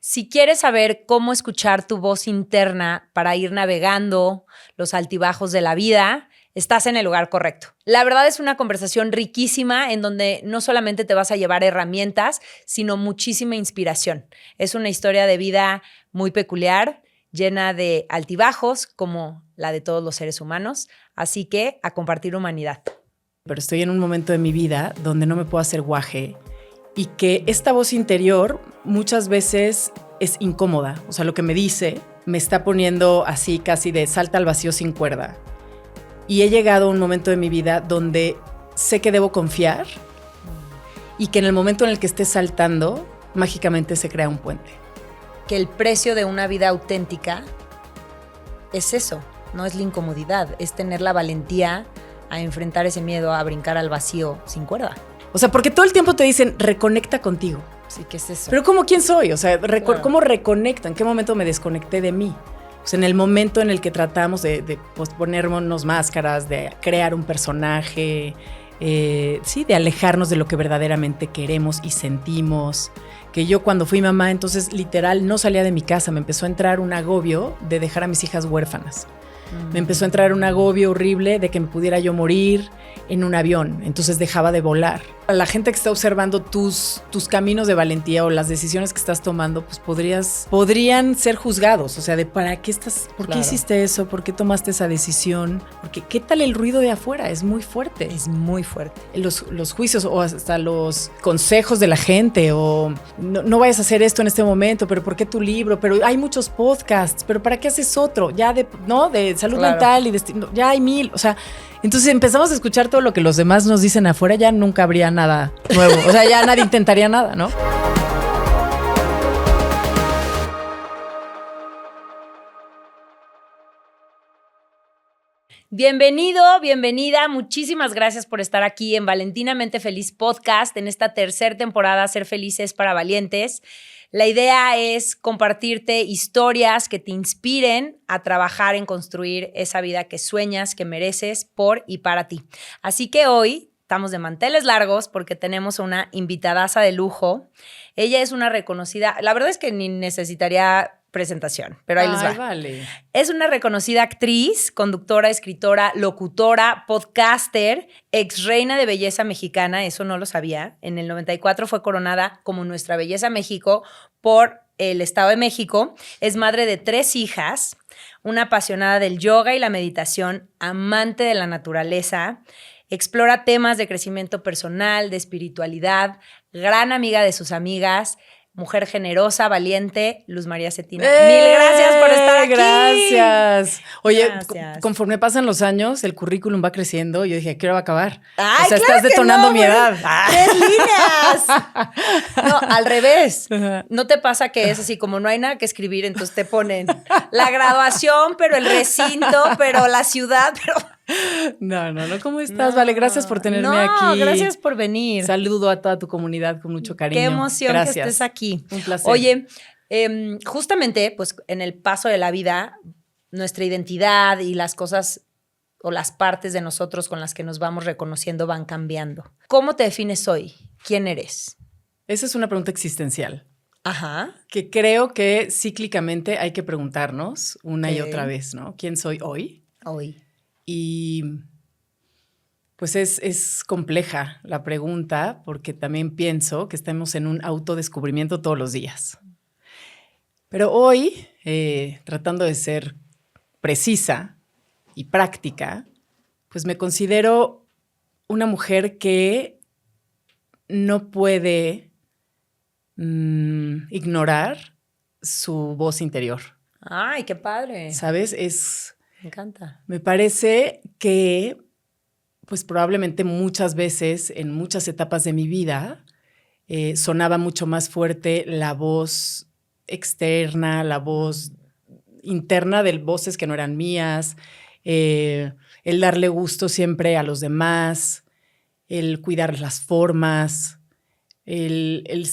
Si quieres saber cómo escuchar tu voz interna para ir navegando los altibajos de la vida, estás en el lugar correcto. La verdad es una conversación riquísima en donde no solamente te vas a llevar herramientas, sino muchísima inspiración. Es una historia de vida muy peculiar, llena de altibajos, como la de todos los seres humanos. Así que a compartir humanidad. Pero estoy en un momento de mi vida donde no me puedo hacer guaje y que esta voz interior muchas veces es incómoda. O sea, lo que me dice me está poniendo así casi de salta al vacío sin cuerda. Y he llegado a un momento de mi vida donde sé que debo confiar y que en el momento en el que esté saltando, mágicamente se crea un puente. Que el precio de una vida auténtica es eso, no es la incomodidad, es tener la valentía a enfrentar ese miedo a brincar al vacío sin cuerda. O sea, porque todo el tiempo te dicen, reconecta contigo. Sí, ¿qué es eso? Pero ¿cómo quién soy? O sea, Claro. ¿cómo reconecto? ¿En qué momento me desconecté de mí? Pues en el momento en el que tratamos de ponernos máscaras, de crear un personaje, de alejarnos de lo que verdaderamente queremos y sentimos. Que yo cuando fui mamá, entonces literal no salía de mi casa, me empezó a entrar un agobio de dejar a mis hijas huérfanas. Me empezó a entrar un agobio horrible de que me pudiera yo morir en un avión, entonces dejaba de volar. A la gente que está observando tus caminos de valentía o las decisiones que estás tomando, pues podrían ser juzgados, o sea, de ¿para qué estás? ¿Por qué hiciste eso? ¿Por qué tomaste esa decisión? Porque ¿qué tal el ruido de afuera? Es muy fuerte. Es muy fuerte. Los juicios o hasta los consejos de la gente o no vayas a hacer esto en este momento, pero ¿por qué tu libro? Pero hay muchos podcasts, pero ¿para qué haces otro? Ya de salud mental y ya hay 1000, o sea, entonces empezamos a escuchar todo lo que los demás nos dicen afuera, ya nunca habría nada nuevo, o sea, ya nadie intentaría nada, ¿no? Bienvenido, bienvenida. Muchísimas gracias por estar aquí en Valentinamente Feliz Podcast, en esta tercera temporada, Ser Felices para Valientes. La idea es compartirte historias que te inspiren a trabajar en construir esa vida que sueñas, que mereces por y para ti. Así que hoy estamos de manteles largos porque tenemos una invitadaza de lujo. Ella es una reconocida, la verdad es que ni necesitaría presentación, pero ahí les va. Vale. Es una reconocida actriz, conductora, escritora, locutora, podcaster, ex reina de belleza mexicana, eso no lo sabía. En el 94 fue coronada como Nuestra Belleza México por el Estado de México. Es madre de 3 hijas, una apasionada del yoga y la meditación, amante de la naturaleza, explora temas de crecimiento personal, de espiritualidad, gran amiga de sus amigas, mujer generosa, valiente, Luz María Cetina. Mil gracias por estar aquí. Gracias. Oye, Gracias. Conforme pasan los años, el currículum va creciendo. Yo dije, ¿qué hora va a acabar? Ay, o sea, claro estás que detonando no, mi güey. edad. 3 líneas. No, al revés. Ajá. ¿No te pasa que es así como no hay nada que escribir, entonces te ponen la graduación, pero el recinto, pero la ciudad, pero... No. ¿Cómo estás? Vale, gracias por tenerme aquí. No, gracias por venir. Saludo a toda tu comunidad con mucho cariño. Qué emoción gracias. que estés aquí. Un placer. Oye, justamente, pues en el paso de la vida, nuestra identidad y las cosas o las partes de nosotros con las que nos vamos reconociendo van cambiando. ¿Cómo te defines hoy? ¿Quién eres? Esa es una pregunta existencial Ajá. que creo que cíclicamente hay que preguntarnos una y Ok. otra vez, ¿no? ¿Quién soy hoy? Hoy. Y pues es compleja la pregunta porque también pienso que estamos en un autodescubrimiento todos los días. Pero hoy, tratando de ser precisa y práctica, pues me considero una mujer que no puede ignorar su voz interior. Ay, qué padre. ¿Sabes? Me encanta. Me parece que, pues probablemente muchas veces, en muchas etapas de mi vida, sonaba mucho más fuerte la voz externa, la voz interna de voces que no eran mías, el darle gusto siempre a los demás, el cuidar las formas, el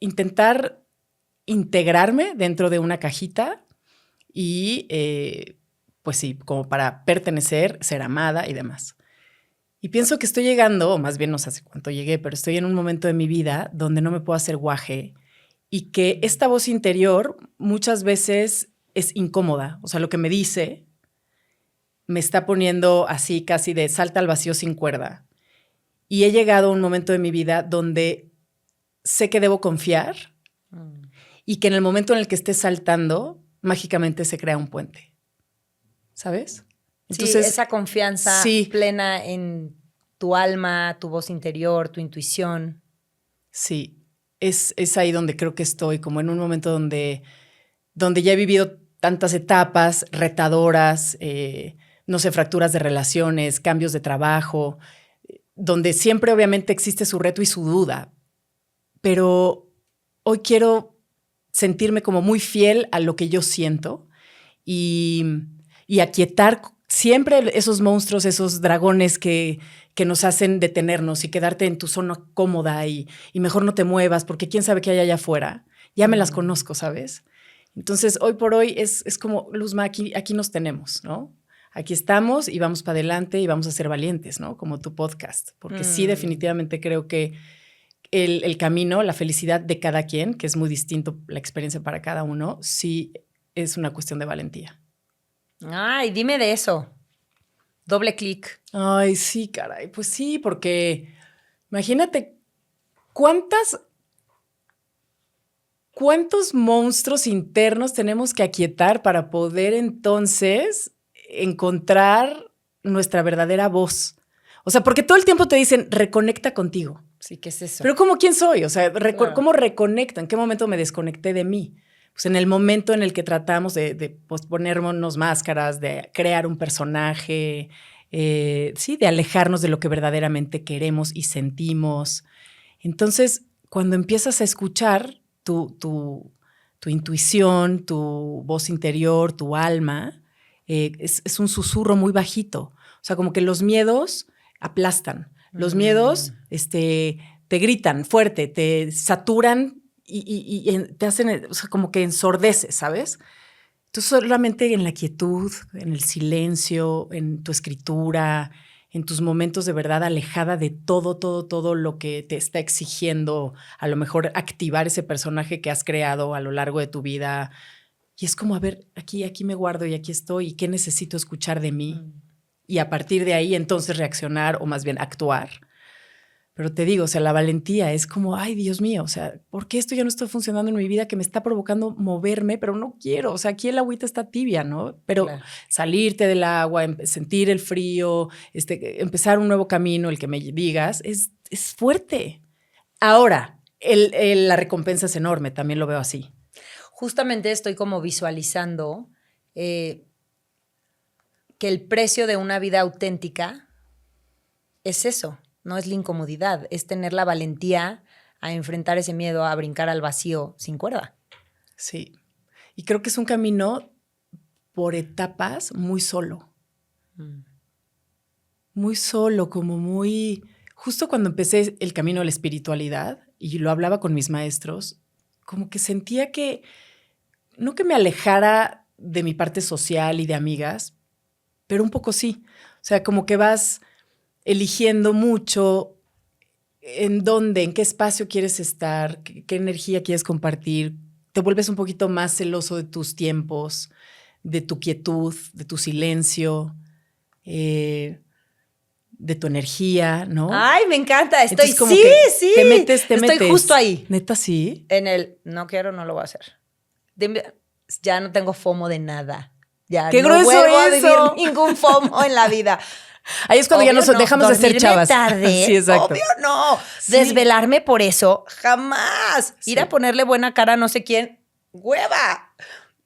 intentar integrarme dentro de una cajita y pues sí, como para pertenecer, ser amada y demás. Y pienso que estoy llegando, o más bien no sé hace cuánto llegué, pero estoy en un momento de mi vida donde no me puedo hacer guaje y que esta voz interior muchas veces es incómoda. O sea, lo que me dice me está poniendo así casi de salta al vacío sin cuerda. Y he llegado a un momento de mi vida donde sé que debo confiar y que en el momento en el que esté saltando, mágicamente se crea un puente. ¿Sabes? Entonces, sí, esa confianza plena en tu alma, tu voz interior, tu intuición. Sí, es ahí donde creo que estoy, como en un momento donde ya he vivido tantas etapas retadoras, no sé, fracturas de relaciones, cambios de trabajo, donde siempre obviamente existe su reto y su duda. Pero hoy quiero sentirme como muy fiel a lo que yo siento y aquietar siempre esos monstruos, esos dragones que nos hacen detenernos y quedarte en tu zona cómoda y mejor no te muevas porque quién sabe qué hay allá afuera. Ya me las conozco, ¿sabes? Entonces, hoy por hoy es como, Luzma, aquí nos tenemos, ¿no? Aquí estamos y vamos para adelante y vamos a ser valientes, ¿no? Como tu podcast. Porque sí, definitivamente creo que el camino, la felicidad de cada quien, que es muy distinto la experiencia para cada uno, sí es una cuestión de valentía. Ay, dime de eso. Doble clic. Ay, sí, caray. Pues sí, porque imagínate cuántos monstruos internos tenemos que aquietar para poder entonces encontrar nuestra verdadera voz. O sea, porque todo el tiempo te dicen, reconecta contigo. Sí, ¿qué es eso? Pero ¿cómo quién soy? O sea, ¿cómo reconecto? ¿En qué momento me desconecté de mí? Pues en el momento en el que tratamos de ponernos máscaras, de crear un personaje, sí, de alejarnos de lo que verdaderamente queremos y sentimos. Entonces, cuando empiezas a escuchar tu intuición, tu voz interior, tu alma, es un susurro muy bajito. O sea, como que los miedos aplastan. Los miedos te gritan fuerte, te saturan y te hacen, o sea, como que ensordeces, ¿sabes? Tú solamente en la quietud, en el silencio, en tu escritura, en tus momentos de verdad alejada de todo lo que te está exigiendo, a lo mejor activar ese personaje que has creado a lo largo de tu vida. Y es como, a ver, aquí me guardo y aquí estoy, ¿y qué necesito escuchar de mí? Y a partir de ahí entonces reaccionar o más bien actuar. Pero te digo, o sea, la valentía es como, ay, Dios mío, o sea, ¿por qué esto ya no está funcionando en mi vida que me está provocando moverme, pero no quiero? O sea, aquí el agüita está tibia, ¿no? Pero claro, salirte del agua, sentir el frío, empezar un nuevo camino, el que me digas, es fuerte. Ahora, la recompensa es enorme, también lo veo así. Justamente estoy como visualizando que el precio de una vida auténtica es eso. No es la incomodidad, es tener la valentía a enfrentar ese miedo, a brincar al vacío sin cuerda. Sí. Y creo que es un camino por etapas muy solo. Muy solo, como muy... Justo cuando empecé el camino de la espiritualidad, y lo hablaba con mis maestros, como que sentía que, no que me alejara de mi parte social y de amigas, pero un poco sí. O sea, como que vas eligiendo mucho en dónde, en qué espacio quieres estar, qué energía quieres compartir. Te vuelves un poquito más celoso de tus tiempos, de tu quietud, de tu silencio, de tu energía, ¿no? Ay, me encanta. Estoy, entonces, como sí. Te metes. Estoy justo ahí. ¿Neta sí? En el, no quiero, no lo voy a hacer. Ya no tengo FOMO de nada. Ya ¡Qué no grueso vuelvo a eso! vivir ningún FOMO en la vida. Ahí es cuando obvio ya nos dejamos de ser chavas. Tarde, sí, exacto. Obvio no. Sí. Desvelarme por eso, jamás. Sí. Ir a ponerle buena cara a no sé quién, ¡hueva!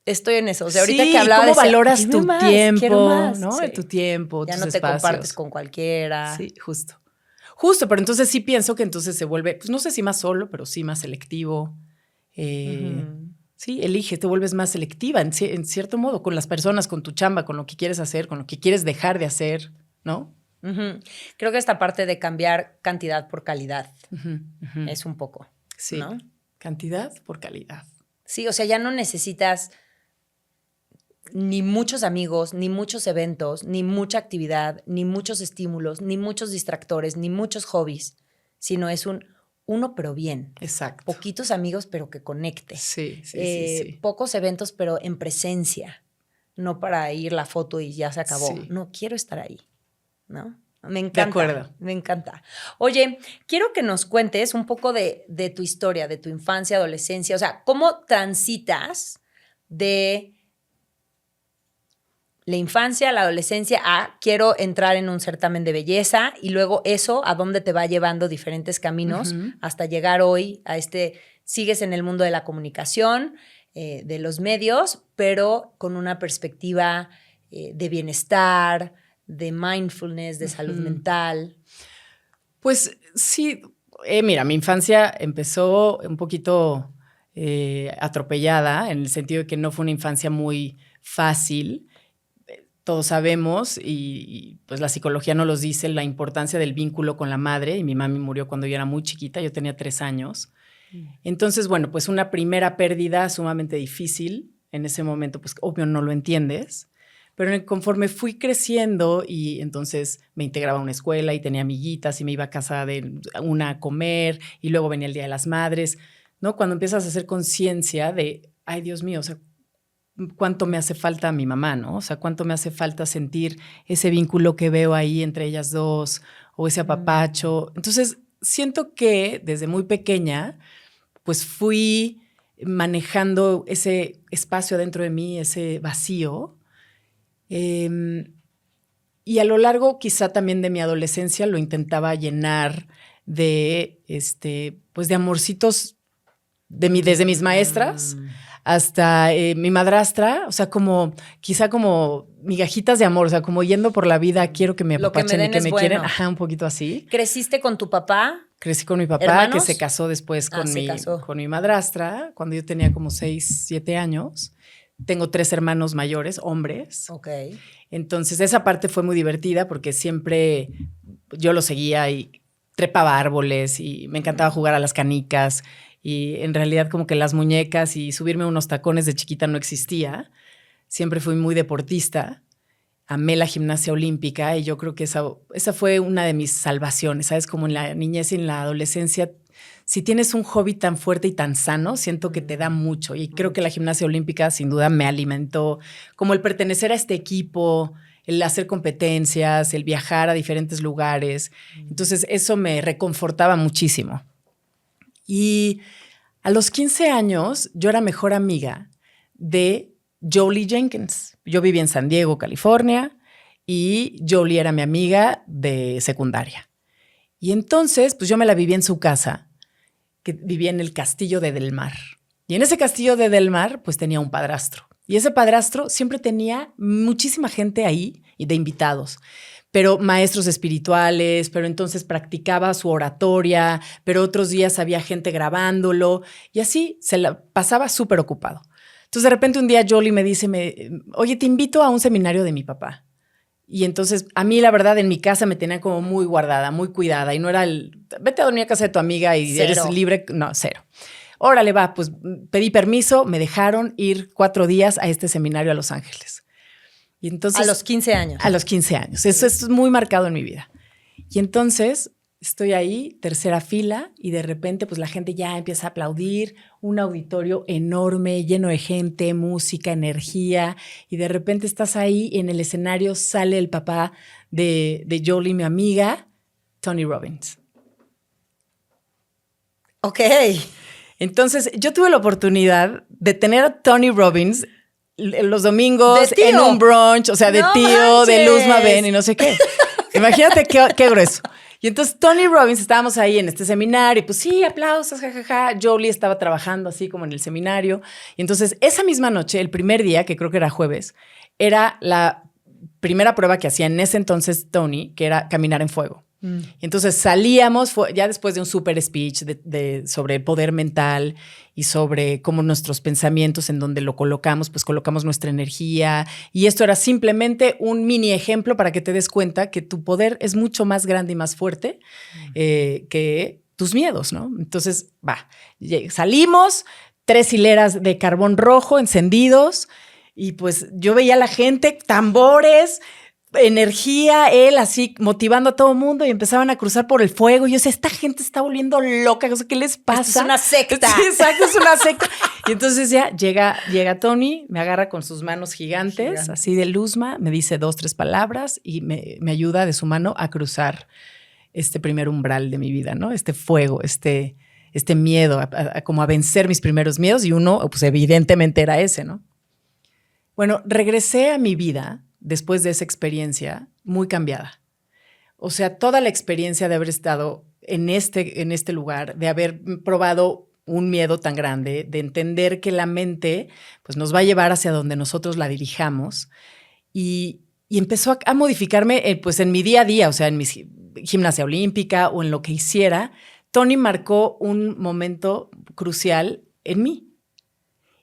Estoy en eso. O sea, ahorita sí, que hablaba ¿cómo decía, valoras tu más, tiempo, más. ¿no? Sí. Tu tiempo, ya tus no te espacios. compartes con cualquiera. Sí, justo. Justo, pero entonces sí pienso que entonces se vuelve, pues no sé si más solo, pero sí más selectivo. Sí, eliges, te vuelves más selectiva en cierto modo, con las personas, con tu chamba, con lo que quieres hacer, con lo que quieres dejar de hacer, ¿no? Creo que esta parte de cambiar cantidad por calidad es un poco, sí, ¿no? Cantidad por calidad. Sí, o sea, ya no necesitas ni muchos amigos, ni muchos eventos, ni mucha actividad, ni muchos estímulos, ni muchos distractores, ni muchos hobbies, sino es uno pero bien. Exacto. Poquitos amigos pero que conecte. Sí. Pocos eventos pero en presencia. No para ir la foto y ya se acabó. Sí. No, quiero estar ahí, ¿no? Me encanta. De acuerdo. Me encanta. Oye, quiero que nos cuentes un poco de tu historia, de tu infancia, adolescencia. O sea, ¿cómo transitas de la infancia a la adolescencia a quiero entrar en un certamen de belleza y luego eso a dónde te va llevando diferentes caminos hasta llegar hoy a sigues en el mundo de la comunicación, de los medios, pero con una perspectiva de bienestar, de mindfulness, de salud mental? Pues sí, mira, mi infancia empezó un poquito atropellada, en el sentido de que no fue una infancia muy fácil. Todos sabemos, y pues la psicología nos los dice, la importancia del vínculo con la madre, y mi mami murió cuando yo era muy chiquita, yo tenía 3 años. Entonces, bueno, pues una primera pérdida sumamente difícil. En ese momento, pues obvio no lo entiendes. Pero conforme fui creciendo y entonces me integraba a una escuela y tenía amiguitas y me iba a casa de una a comer y luego venía el Día de las Madres, ¿no? Cuando empiezas a hacer conciencia de, ay, Dios mío, o sea, cuánto me hace falta a mi mamá, ¿no? O sea, cuánto me hace falta sentir ese vínculo que veo ahí entre ellas dos o ese apapacho. Entonces, siento que desde muy pequeña, pues fui manejando ese espacio dentro de mí, ese vacío. Y a lo largo quizá también de mi adolescencia lo intentaba llenar de, pues de amorcitos desde mis maestras hasta mi madrastra, o sea, quizá como migajitas de amor, o sea, como yendo por la vida, quiero que me apapachen y que me quieren. Ajá, un poquito así. ¿Creciste con tu papá? Crecí con mi papá, ¿Hermanos? que se casó después con mi madrastra, cuando yo tenía como 6, 7 años. Tengo 3 hermanos mayores, hombres. Ok. Entonces, esa parte fue muy divertida porque siempre yo lo seguía y trepaba árboles y me encantaba jugar a las canicas. Y en realidad como que las muñecas y subirme a unos tacones de chiquita no existía. Siempre fui muy deportista. Amé la gimnasia olímpica y yo creo que esa fue una de mis salvaciones, ¿sabes? Como en la niñez y en la adolescencia, si tienes un hobby tan fuerte y tan sano, siento que te da mucho. Y creo que la gimnasia olímpica sin duda me alimentó, como el pertenecer a este equipo, el hacer competencias, el viajar a diferentes lugares. Entonces eso me reconfortaba muchísimo. Y a los 15 años yo era mejor amiga de Jolie Jenkins. Yo vivía en San Diego, California, y Jolie era mi amiga de secundaria. Y entonces, pues yo me la viví en su casa, que vivía en el castillo de Del Mar. Y en ese castillo de Del Mar, pues tenía un padrastro. Y ese padrastro siempre tenía muchísima gente ahí y de invitados, pero maestros espirituales, pero entonces practicaba su oratoria, pero otros días había gente grabándolo y así se la pasaba súper ocupado. Entonces de repente un día Jolie me dice, oye, te invito a un seminario de mi papá. Y entonces a mí la verdad en mi casa me tenía como muy guardada, muy cuidada y no era vete a dormir a casa de tu amiga y cero. Eres libre. No, cero. Órale, va, pues pedí permiso, me dejaron ir 4 días a este seminario a Los Ángeles. Y entonces, a los 15 años. A los 15 años. Eso es muy marcado en mi vida. Y entonces estoy ahí, tercera fila, y de repente pues la gente ya empieza a aplaudir, un auditorio enorme, lleno de gente, música, energía, y de repente estás ahí y en el escenario sale el papá de Jolie, mi amiga, Tony Robbins. Ok. Entonces yo tuve la oportunidad de tener a Tony Robbins los domingos en un brunch, o sea, de no tío, manches. de Luz Mabén y no sé qué. Imagínate qué grueso. Y entonces Tony Robbins, estábamos ahí en este seminario, y pues sí, aplausos, jajaja. Jolie estaba trabajando así como en el seminario. Y entonces esa misma noche, el primer día, que creo que era jueves, era la primera prueba que hacía en ese entonces Tony, que era caminar en fuego. Y entonces salíamos, ya después de un super speech sobre poder mental y sobre cómo nuestros pensamientos, en donde lo colocamos, pues colocamos nuestra energía. Y esto era simplemente un mini ejemplo para que te des cuenta que tu poder es mucho más grande y más fuerte que tus miedos, ¿no? Entonces, salimos, 3 hileras de carbón rojo encendidos y pues yo veía a la gente, tambores, energía, él así motivando a todo el mundo y empezaban a cruzar por el fuego. Y yo decía, esta gente está volviendo loca, ¿qué les pasa? Esto es una secta. Sí, exacto, es una secta. Y entonces ya llega Tony, me agarra con sus manos gigantes, así de luzma, me dice 2, 3 palabras y me ayuda de su mano a cruzar este primer umbral de mi vida, ¿no? Este fuego, este miedo, como a vencer mis primeros miedos, y uno, pues evidentemente era ese, ¿no? Bueno, regresé a mi vida después de esa experiencia muy cambiada. O sea, toda la experiencia de haber estado en este lugar, de haber probado un miedo tan grande, de entender que la mente pues, nos va a llevar hacia donde nosotros la dirijamos, y empezó a modificarme pues, en mi día a día, o sea, en mi gimnasia olímpica o en lo que hiciera. Tony marcó un momento crucial en mí.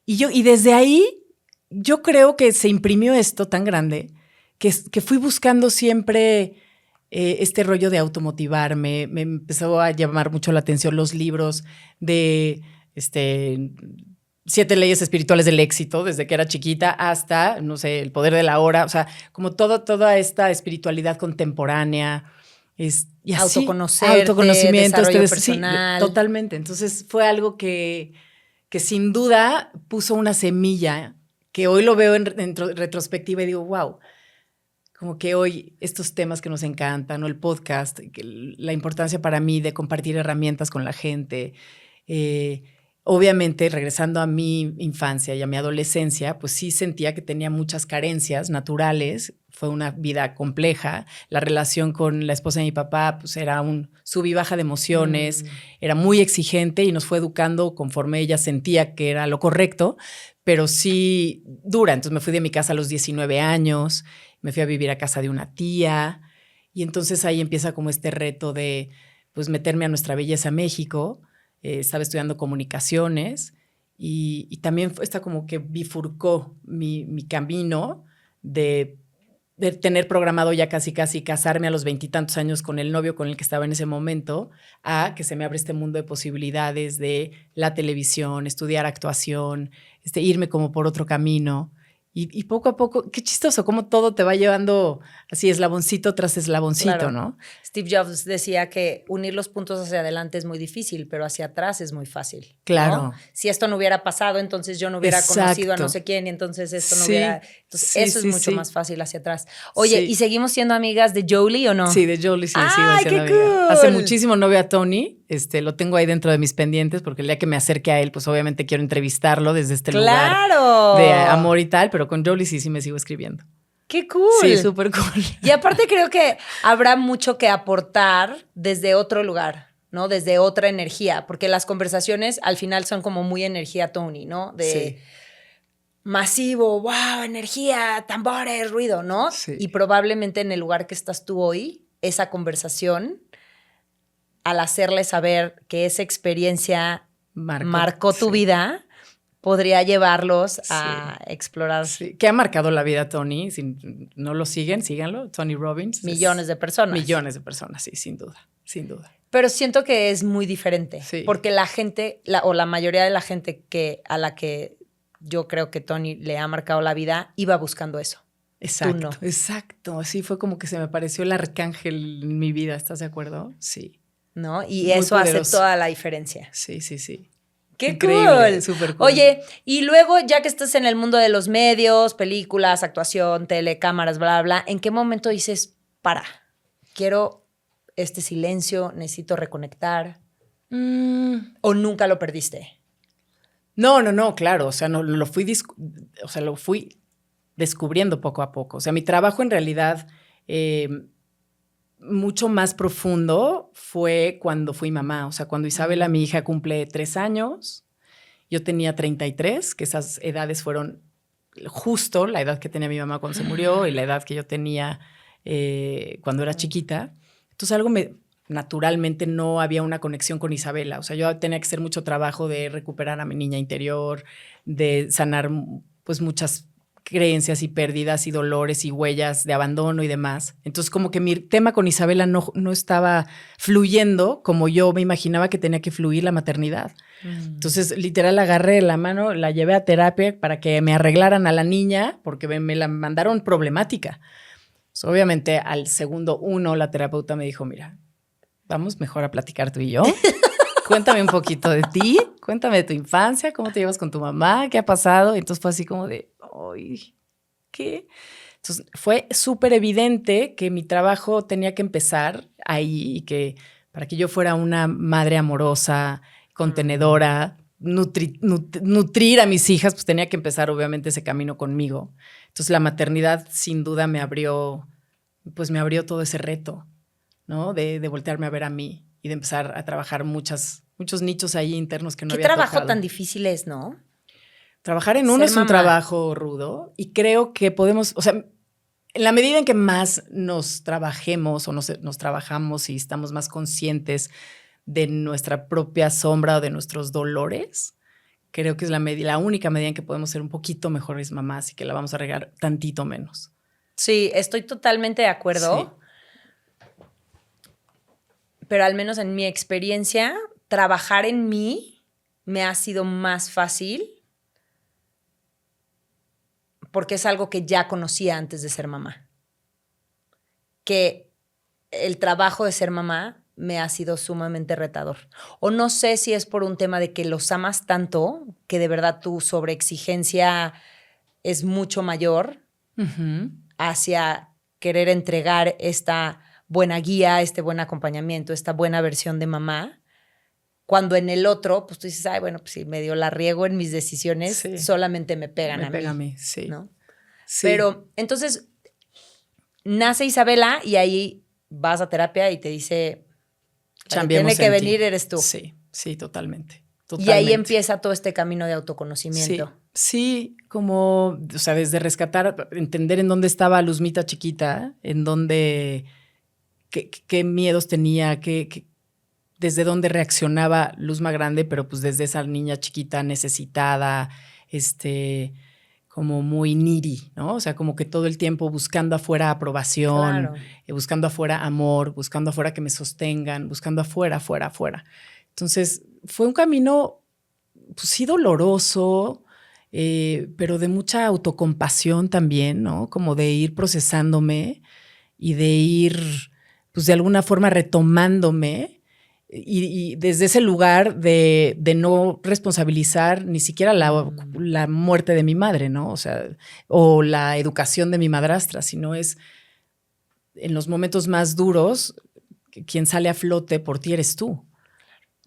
Y desde ahí yo creo que se imprimió esto tan grande que fui buscando siempre este rollo de automotivarme. Me empezó a llamar mucho la atención los libros de 7 leyes espirituales del éxito, desde que era chiquita hasta, no sé, el poder de la hora. O sea, como toda esta espiritualidad contemporánea. Y así, autoconocimiento, desarrollo personal. Sí, totalmente. Entonces fue algo que sin duda puso una semilla que hoy lo veo en retrospectiva y digo, wow, como que hoy estos temas que nos encantan, o el podcast, la importancia para mí de compartir herramientas con la gente. Obviamente, regresando a mi infancia y a mi adolescencia, pues sí sentía que tenía muchas carencias naturales. Fue una vida compleja. La relación con la esposa de mi papá pues era un sub y baja de emociones. Era muy exigente y nos fue educando conforme ella sentía que era lo correcto, pero sí dura. Entonces me fui de mi casa a los 19 años, me fui a vivir a casa de una tía, y entonces ahí empieza como este reto de pues meterme a Nuestra Belleza México. Estaba estudiando comunicaciones y también esta como que bifurcó mi camino de tener programado ya casi casarme a los 20 y tantos años con el novio con el que estaba en ese momento, a que se me abre este mundo de posibilidades de la televisión, estudiar actuación, irme como por otro camino. Y poco a poco, qué chistoso, cómo todo te va llevando así eslaboncito tras eslaboncito, claro, ¿no? Steve Jobs decía que unir los puntos hacia adelante es muy difícil, pero hacia atrás es muy fácil. Claro. ¿no? Si esto no hubiera pasado, entonces yo no hubiera conocido a no sé quién y entonces esto no hubiera... Entonces eso es mucho más fácil hacia atrás. Oye, ¿y seguimos siendo amigas de Jolie o no? Sí, de Jolie sí. ¡Ay, qué amiga. cool! Hace muchísimo no veo a Tony. Lo tengo ahí dentro de mis pendientes porque el día que me acerque a él, pues obviamente quiero entrevistarlo desde este lugar de amor y tal, pero con Jolie sí me sigo escribiendo. ¡Qué cool! Sí, súper cool. Y aparte creo que habrá mucho que aportar desde otro lugar, ¿no? Desde otra energía, porque las conversaciones al final son como muy energía Tony, ¿no? De masivo, wow, energía, tambores, ruido, ¿no? Sí. Y probablemente en el lugar que estás tú hoy, esa conversación, al hacerle saber que esa experiencia marcó tu vida, podría llevarlos a explorar. Sí. ¿Qué ha marcado la vida Tony? Si no lo siguen, síganlo. Tony Robbins. Millones de personas. Millones de personas, sí, sin duda. Pero siento que es muy diferente. Sí. Porque la gente, o la mayoría de la gente a la que yo creo que Tony le ha marcado la vida, iba buscando eso. Exacto, exacto. Así fue como que se me apareció el arcángel en mi vida. ¿Estás de acuerdo? Sí. ¿No? Y muy eso poderoso. Hace toda la diferencia. Sí. ¡Qué increíble, cool! Súper cool. Oye, y luego, ya que estás en el mundo de los medios, películas, actuación, tele, cámaras, bla, bla, ¿en qué momento dices, quiero este silencio, necesito reconectar? ¿O nunca lo perdiste? No, claro. O sea, lo fui descubriendo poco a poco. O sea, mi trabajo en realidad mucho más profundo fue cuando fui mamá. O sea, cuando Isabela, mi hija, cumple 3 años, yo tenía 33, que esas edades fueron justo la edad que tenía mi mamá cuando se murió y la edad que yo tenía cuando era chiquita. Entonces naturalmente no había una conexión con Isabela. O sea, yo tenía que hacer mucho trabajo de recuperar a mi niña interior, de sanar pues muchas creencias y pérdidas y dolores y huellas de abandono y demás. Entonces, como que mi tema con Isabela no estaba fluyendo como yo me imaginaba que tenía que fluir la maternidad. Entonces, literal, agarré la mano, la llevé a terapia para que me arreglaran a la niña porque me la mandaron problemática. Pues obviamente al segundo 1 la terapeuta me dijo, mira, vamos mejor a platicar tú y yo. Cuéntame un poquito de ti, cuéntame de tu infancia, cómo te llevas con tu mamá, qué ha pasado. Y entonces fue así como de, ay, ¿qué? Entonces fue súper evidente que mi trabajo tenía que empezar ahí y que para que yo fuera una madre amorosa, contenedora, nutrir a mis hijas, pues tenía que empezar obviamente ese camino conmigo. Entonces la maternidad sin duda me abrió todo ese reto, ¿no? De voltearme a ver a mí y de empezar a trabajar muchos nichos ahí internos que no había tocado. ¿Qué trabajo tan difícil es, no? Trabajar en uno es un trabajo rudo y creo que podemos, o sea, en la medida en que más nos trabajemos o nos trabajamos y estamos más conscientes de nuestra propia sombra o de nuestros dolores, creo que es la única medida en que podemos ser un poquito mejores mamás y que la vamos a regar tantito menos. Sí, estoy totalmente de acuerdo. Sí. Pero al menos en mi experiencia, trabajar en mí me ha sido más fácil porque es algo que ya conocía antes de ser mamá. Que el trabajo de ser mamá me ha sido sumamente retador. O no sé si es por un tema de que los amas tanto que de verdad tu sobreexigencia es mucho mayor hacia querer entregar esta buena guía, este buen acompañamiento, esta buena versión de mamá, cuando en el otro, pues tú dices, ay, bueno, pues si medio la riego en mis decisiones, sí, solamente me pegan a mí. Me pega a mí, sí. ¿No? Sí. Pero entonces nace Isabela y ahí vas a terapia y te dice, tiene que venir eres tú. Sí, sí, totalmente. Y ahí empieza todo este camino de autoconocimiento. Sí, como, o sea, desde rescatar, entender en dónde estaba Luzmita chiquita, en dónde, qué miedos tenía, desde dónde reaccionaba Luzma grande, pero pues desde esa niña chiquita necesitada, como muy needy, ¿no? O sea, como que todo el tiempo buscando afuera aprobación, claro, buscando afuera amor, buscando afuera que me sostengan, buscando afuera. Entonces, fue un camino, pues sí, doloroso, pero de mucha autocompasión también, ¿no? Como de ir procesándome y de ir, pues de alguna forma retomándome y desde ese lugar de no responsabilizar ni siquiera la muerte de mi madre, ¿no? O sea, o la educación de mi madrastra, sino es en los momentos más duros, quien sale a flote por ti eres tú,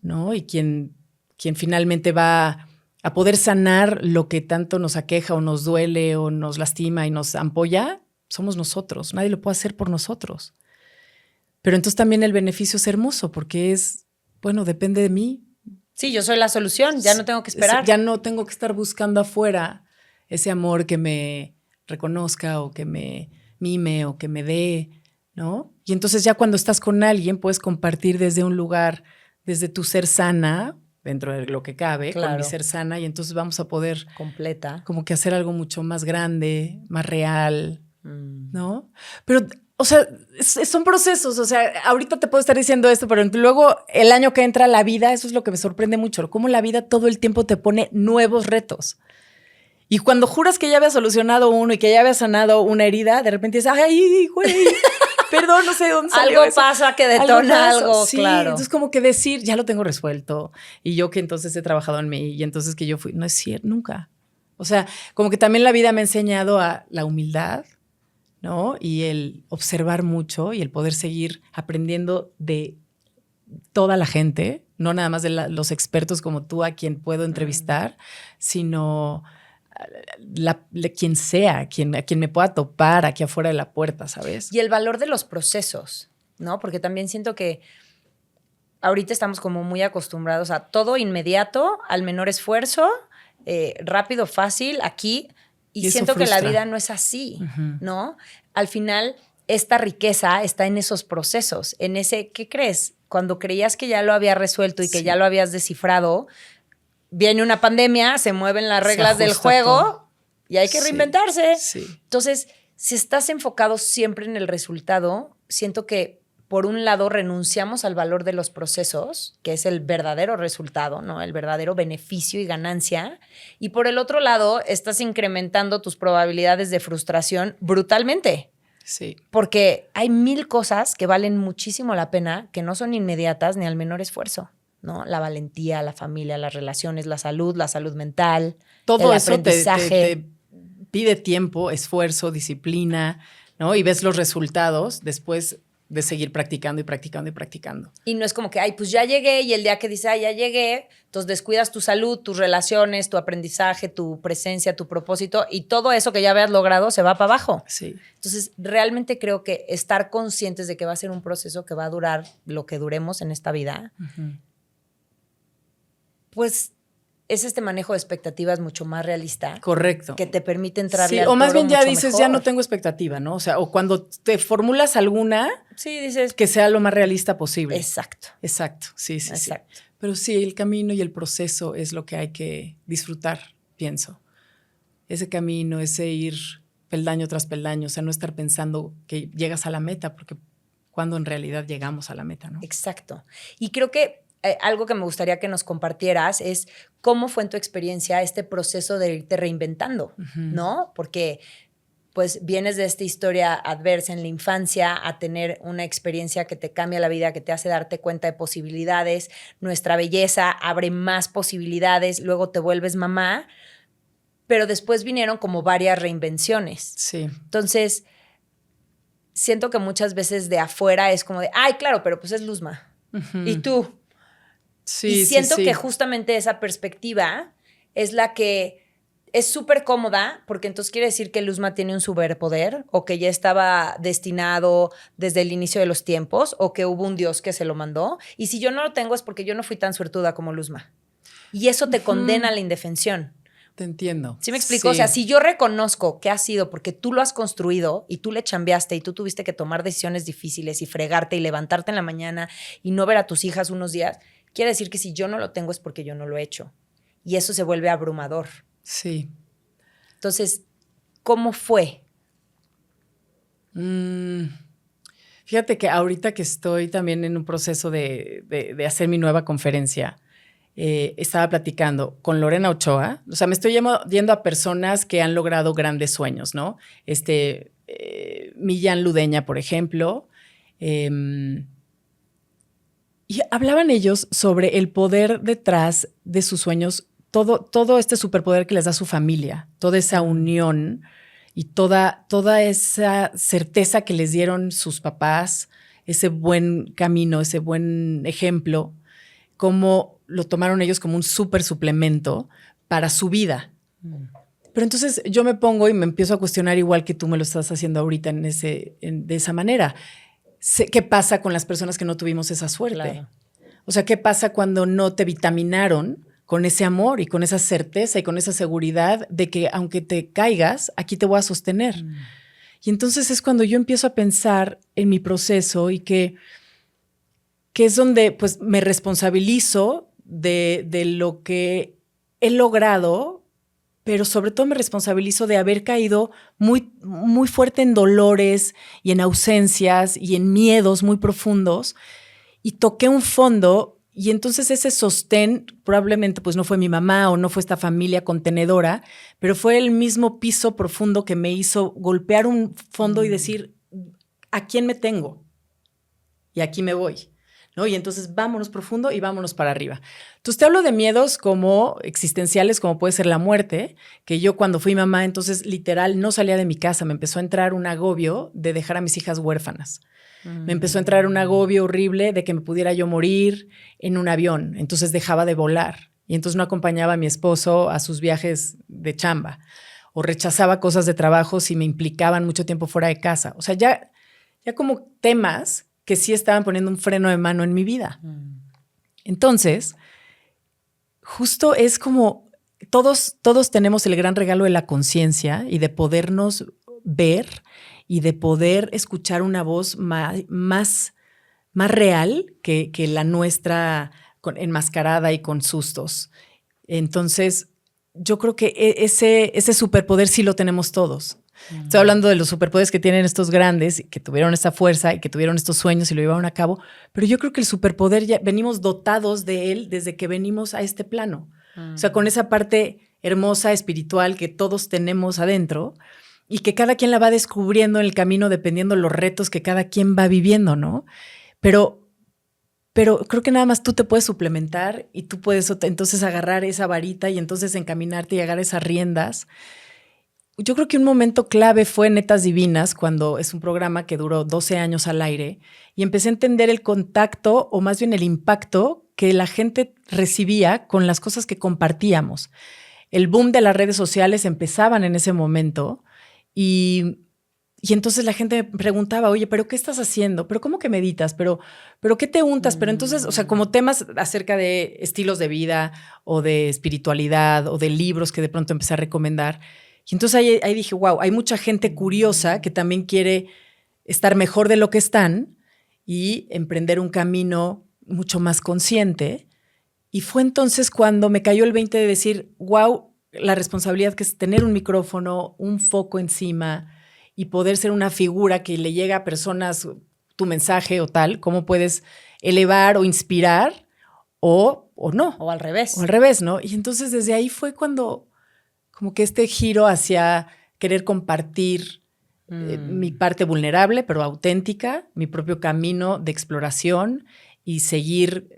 ¿no? Y quien finalmente va a poder sanar lo que tanto nos aqueja o nos duele o nos lastima y nos ampolla, somos nosotros. Nadie lo puede hacer por nosotros. Pero entonces también el beneficio es hermoso porque es, bueno, depende de mí. Sí, yo soy la solución, ya no tengo que esperar. Ya no tengo que estar buscando afuera ese amor que me reconozca o que me mime o que me dé, ¿no? Y entonces ya cuando estás con alguien puedes compartir desde un lugar, desde tu ser sana, dentro de lo que cabe, claro, con mi ser sana, y entonces vamos a poder completa, como que hacer algo mucho más grande, más real, ¿no? Pero, o sea, son procesos, o sea, ahorita te puedo estar diciendo esto, pero luego el año que entra la vida, eso es lo que me sorprende mucho, cómo la vida todo el tiempo te pone nuevos retos. Y cuando juras que ya habías solucionado uno y que ya habías sanado una herida, de repente dices, ay, güey, perdón, no sé de dónde salió algo eso. Pasa que detona algo, sí, claro. Entonces como que decir, ya lo tengo resuelto. Y yo que entonces he trabajado en mí y entonces que yo fui, no es cierto, nunca. O sea, como que también la vida me ha enseñado a la humildad, ¿no? Y el observar mucho y el poder seguir aprendiendo de toda la gente, no nada más de los expertos como tú a quien puedo entrevistar, sino quien sea, a quien me pueda topar aquí afuera de la puerta, ¿sabes? Y el valor de los procesos, ¿no? Porque también siento que ahorita estamos como muy acostumbrados a todo inmediato, al menor esfuerzo, rápido, fácil, aquí. Y siento que la vida no es así, ¿no? Al final, esta riqueza está en esos procesos, en ese, ¿qué crees? Cuando creías que ya lo habías resuelto y que ya lo habías descifrado, viene una pandemia, se mueven las reglas del juego todo. Y hay que reinventarse. Sí. Entonces, si estás enfocado siempre en el resultado, siento que por un lado renunciamos al valor de los procesos, que es el verdadero resultado, ¿no? El verdadero beneficio y ganancia. Y por el otro lado, estás incrementando tus probabilidades de frustración brutalmente. Sí. Porque hay 1000 cosas que valen muchísimo la pena, que no son inmediatas ni al menor esfuerzo, ¿no? La valentía, la familia, las relaciones, la salud mental, Todo el eso aprendizaje. te pide tiempo, esfuerzo, disciplina, ¿no? Y ves los resultados después de seguir practicando y practicando y practicando. Y no es como que, ay, pues ya llegué, y el día que dices, ay, ya llegué, entonces descuidas tu salud, tus relaciones, tu aprendizaje, tu presencia, tu propósito, y todo eso que ya habías logrado se va para abajo. Sí. Entonces, realmente creo que estar conscientes de que va a ser un proceso que va a durar lo que duremos en esta vida, pues es este manejo de expectativas mucho más realista. Correcto. Que te permite entrarle sí, al o más toro bien ya mucho dices, mejor. ya no tengo expectativa, ¿no? O sea, o cuando te formulas alguna, sí, dices, que sea lo más realista posible. Exacto. Exacto, sí, sí, Exacto. sí. Pero sí, el camino y el proceso es lo que hay que disfrutar, pienso. Ese camino, ese ir peldaño tras peldaño, o sea, no estar pensando que llegas a la meta, porque cuando en realidad llegamos a la meta, ¿no? Exacto. Y creo que algo que me gustaría que nos compartieras es cómo fue en tu experiencia este proceso de irte reinventando, ¿no? Porque pues vienes de esta historia adversa en la infancia a tener una experiencia que te cambia la vida, que te hace darte cuenta de posibilidades. Nuestra belleza abre más posibilidades, luego te vuelves mamá, pero después vinieron como varias reinvenciones. Sí. Entonces, siento que muchas veces de afuera es como de, ay, claro, pero pues es Luzma. ¿Y tú? Sí, y siento sí, sí. que justamente esa perspectiva es la que es súper cómoda, porque entonces quiere decir que Luzma tiene un superpoder, o que ya estaba destinado desde el inicio de los tiempos, o que hubo un Dios que se lo mandó. Y si yo no lo tengo es porque yo no fui tan suertuda como Luzma. Y eso te condena a la indefensión. Te entiendo. ¿Sí me explico? Sí. O sea, si yo reconozco que ha sido porque tú lo has construido y tú le chambeaste y tú tuviste que tomar decisiones difíciles y fregarte y levantarte en la mañana y no ver a tus hijas unos días, quiere decir que si yo no lo tengo es porque yo no lo he hecho. Y eso se vuelve abrumador. Sí. Entonces, ¿cómo fue? Fíjate que ahorita que estoy también en un proceso de hacer mi nueva conferencia, estaba platicando con Lorena Ochoa. O sea, me estoy yendo a personas que han logrado grandes sueños, ¿no? Millán Ludeña, por ejemplo. Y hablaban ellos sobre el poder detrás de sus sueños, todo este superpoder que les da su familia, toda esa unión y toda esa certeza que les dieron sus papás, ese buen camino, ese buen ejemplo, cómo lo tomaron ellos como un súper suplemento para su vida. Pero entonces yo me pongo y me empiezo a cuestionar, igual que tú me lo estás haciendo ahorita de esa manera. ¿Qué pasa con las personas que no tuvimos esa suerte? Claro. O sea, ¿qué pasa cuando no te vitaminaron con ese amor y con esa certeza y con esa seguridad de que aunque te caigas, aquí te voy a sostener? Y entonces es cuando yo empiezo a pensar en mi proceso y que es donde pues me responsabilizo de lo que he logrado, pero sobre todo me responsabilizo de haber caído muy, muy fuerte en dolores y en ausencias y en miedos muy profundos, y toqué un fondo, y entonces ese sostén probablemente pues no fue mi mamá o no fue esta familia contenedora, pero fue el mismo piso profundo que me hizo golpear un fondo y decir, ¿a quién me tengo? Y aquí me voy, ¿no? Y entonces vámonos profundo y vámonos para arriba. Entonces te hablo de miedos como existenciales, como puede ser la muerte, que yo cuando fui mamá, entonces literal no salía de mi casa, me empezó a entrar un agobio de dejar a mis hijas huérfanas. Me empezó a entrar un agobio horrible de que me pudiera yo morir en un avión, entonces dejaba de volar y entonces no acompañaba a mi esposo a sus viajes de chamba, o rechazaba cosas de trabajo si me implicaban mucho tiempo fuera de casa. O sea, ya como temas que sí estaban poniendo un freno de mano en mi vida. Entonces, justo es como todos tenemos el gran regalo de la conciencia y de podernos ver y de poder escuchar una voz más real que la nuestra, enmascarada y con sustos. Entonces, yo creo que ese superpoder sí lo tenemos todos. Estoy hablando de los superpoderes que tienen estos grandes, que tuvieron esta fuerza y que tuvieron estos sueños y lo llevaron a cabo, pero yo creo que el superpoder ya venimos dotados de él desde que venimos a este plano. O sea, con esa parte hermosa, espiritual que todos tenemos adentro, y que cada quien la va descubriendo en el camino dependiendo de los retos que cada quien va viviendo, ¿no? Pero creo que nada más tú te puedes suplementar y tú puedes entonces agarrar esa varita y entonces encaminarte y agarrar esas riendas. Yo creo que un momento clave fue Netas Divinas, cuando es un programa que duró 12 años al aire, y empecé a entender el contacto, o más bien el impacto que la gente recibía con las cosas que compartíamos. El boom de las redes sociales empezaban en ese momento y entonces la gente me preguntaba, oye, ¿pero qué estás haciendo? ¿Pero cómo que meditas? ¿Pero qué te untas? Pero entonces, o sea, como temas acerca de estilos de vida o de espiritualidad o de libros que de pronto empecé a recomendar. Y entonces ahí dije, wow, hay mucha gente curiosa que también quiere estar mejor de lo que están y emprender un camino mucho más consciente. Y fue entonces cuando me cayó el 20 de decir, wow, la responsabilidad que es tener un micrófono, un foco encima y poder ser una figura que le llega a personas tu mensaje o tal, cómo puedes elevar o inspirar o no. O al revés. O al revés, ¿no? Y entonces desde ahí fue cuando como que este giro hacia querer compartir mi parte vulnerable, pero auténtica, mi propio camino de exploración y seguir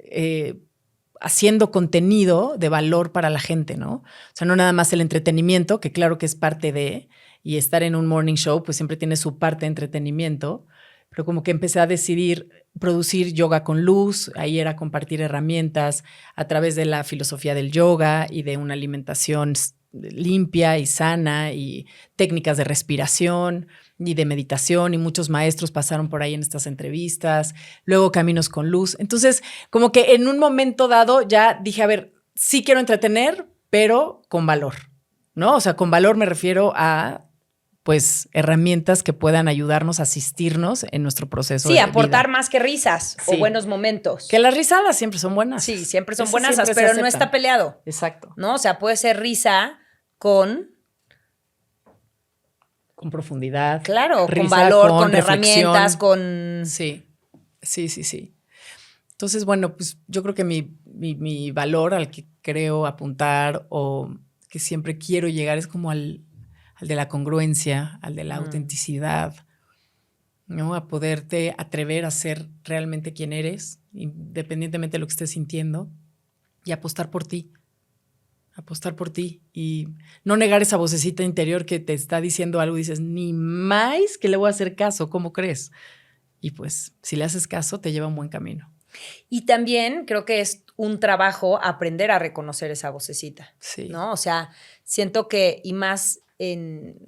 haciendo contenido de valor para la gente, ¿no? O sea, no nada más el entretenimiento, que claro que es parte de, y estar en un morning show, pues siempre tiene su parte de entretenimiento, pero como que empecé a decidir producir yoga con luz, ahí era compartir herramientas a través de la filosofía del yoga y de una alimentación limpia y sana y técnicas de respiración y de meditación, y muchos maestros pasaron por ahí en estas entrevistas, luego Caminos con Luz. Entonces, como que en un momento dado ya dije, a ver, sí quiero entretener, pero con valor, ¿no? O sea, con valor me refiero a pues herramientas que puedan ayudarnos, asistirnos en nuestro proceso de vida. Sí, aportar más que risas o buenos momentos. Que las risadas siempre son buenas. Sí, siempre son buenas, pero no está peleado. Exacto. ¿No? O sea, puede ser risa con profundidad. Claro, con valor, con herramientas, con... Sí. Entonces, bueno, pues yo creo que mi valor al que creo apuntar o que siempre quiero llegar es como al de la congruencia, al de la autenticidad, ¿no? A poderte atrever a ser realmente quien eres, independientemente de lo que estés sintiendo, y apostar por ti. Apostar por ti y no negar esa vocecita interior que te está diciendo algo y dices, ni más que le voy a hacer caso, ¿cómo crees? Y pues, si le haces caso, te lleva un buen camino. Y también creo que es un trabajo aprender a reconocer esa vocecita, sí. ¿no? O sea, siento que, y más en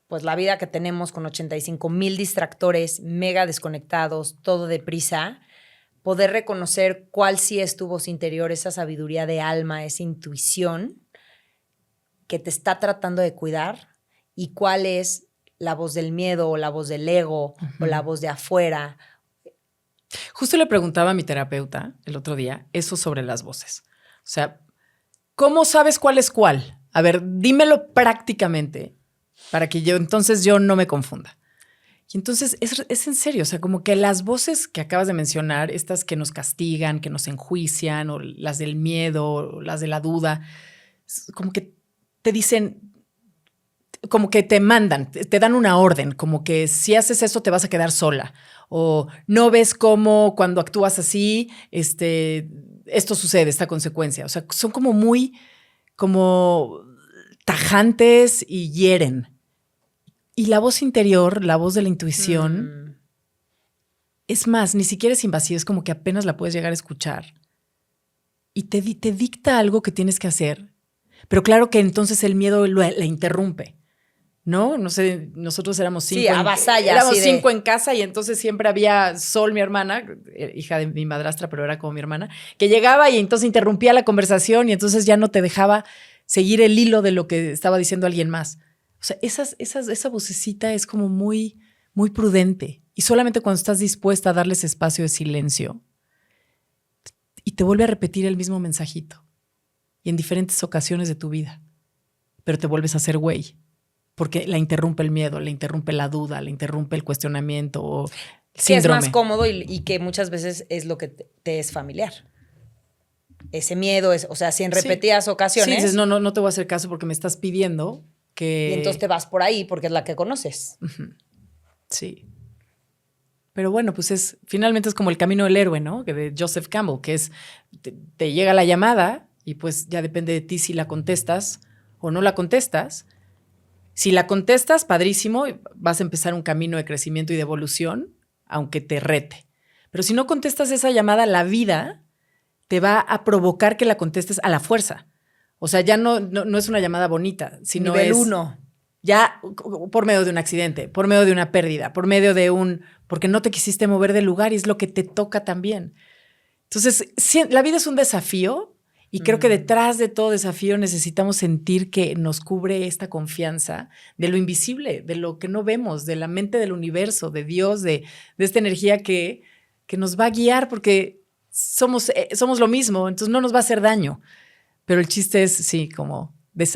pues la vida que tenemos con 85,000 distractores, mega desconectados, todo deprisa, poder reconocer cuál sí es tu voz interior, esa sabiduría de alma, esa intuición que te está tratando de cuidar, y cuál es la voz del miedo o la voz del ego o la voz de afuera. Justo le preguntaba a mi terapeuta el otro día eso sobre las voces. O sea, ¿cómo sabes cuál es cuál? A ver, dímelo prácticamente para que yo no me confunda. Y entonces es en serio, o sea, como que las voces que acabas de mencionar, estas que nos castigan, que nos enjuician, o las del miedo, o las de la duda, como que te dicen, como que te mandan, te dan una orden, como que si haces eso te vas a quedar sola, o no ves cómo cuando actúas así, esto sucede, esta consecuencia. O sea, son como muy tajantes y hieren. Y la voz interior, la voz de la intuición, es más, ni siquiera es invasiva, es como que apenas la puedes llegar a escuchar. Y te dicta algo que tienes que hacer. Pero claro que entonces el miedo la interrumpe, ¿no? No sé, nosotros éramos 5. Sí, avasalla. Éramos 5 en casa y entonces siempre había Sol, mi hermana, hija de mi madrastra, pero era como mi hermana, que llegaba y entonces interrumpía la conversación y entonces ya no te dejaba seguir el hilo de lo que estaba diciendo alguien más. O sea, esa vocecita es como muy, muy prudente. Y solamente cuando estás dispuesta a darles espacio de silencio y te vuelve a repetir el mismo mensajito. Y en diferentes ocasiones de tu vida. Pero te vuelves a hacer güey. Porque la interrumpe el miedo, la interrumpe la duda, la interrumpe el cuestionamiento o el síndrome. Que es más cómodo y que muchas veces es lo que te es familiar. Ese miedo, o sea, si en repetidas ocasiones... Sí, dices, no te voy a hacer caso porque me estás pidiendo que... Y entonces te vas por ahí porque es la que conoces. Sí. Pero bueno, pues finalmente es como el camino del héroe, ¿no? Que de Joseph Campbell, que es, te llega la llamada y pues ya depende de ti si la contestas o no la contestas. Si la contestas, padrísimo, vas a empezar un camino de crecimiento y de evolución, aunque te rete. Pero si no contestas esa llamada, la vida te va a provocar que la contestes a la fuerza. O sea, ya no es una llamada bonita, sino Nivel es 1. ya por medio de un accidente, por medio de una pérdida, por medio de porque no te quisiste mover del lugar y es lo que te toca también. Entonces, la vida es un desafío y creo que detrás de todo desafío necesitamos sentir que nos cubre esta confianza de lo invisible, de lo que no vemos, de la mente del universo, de Dios, de esta energía que nos va a guiar porque somos lo mismo, entonces no nos va a hacer daño. Pero el chiste es, sí, como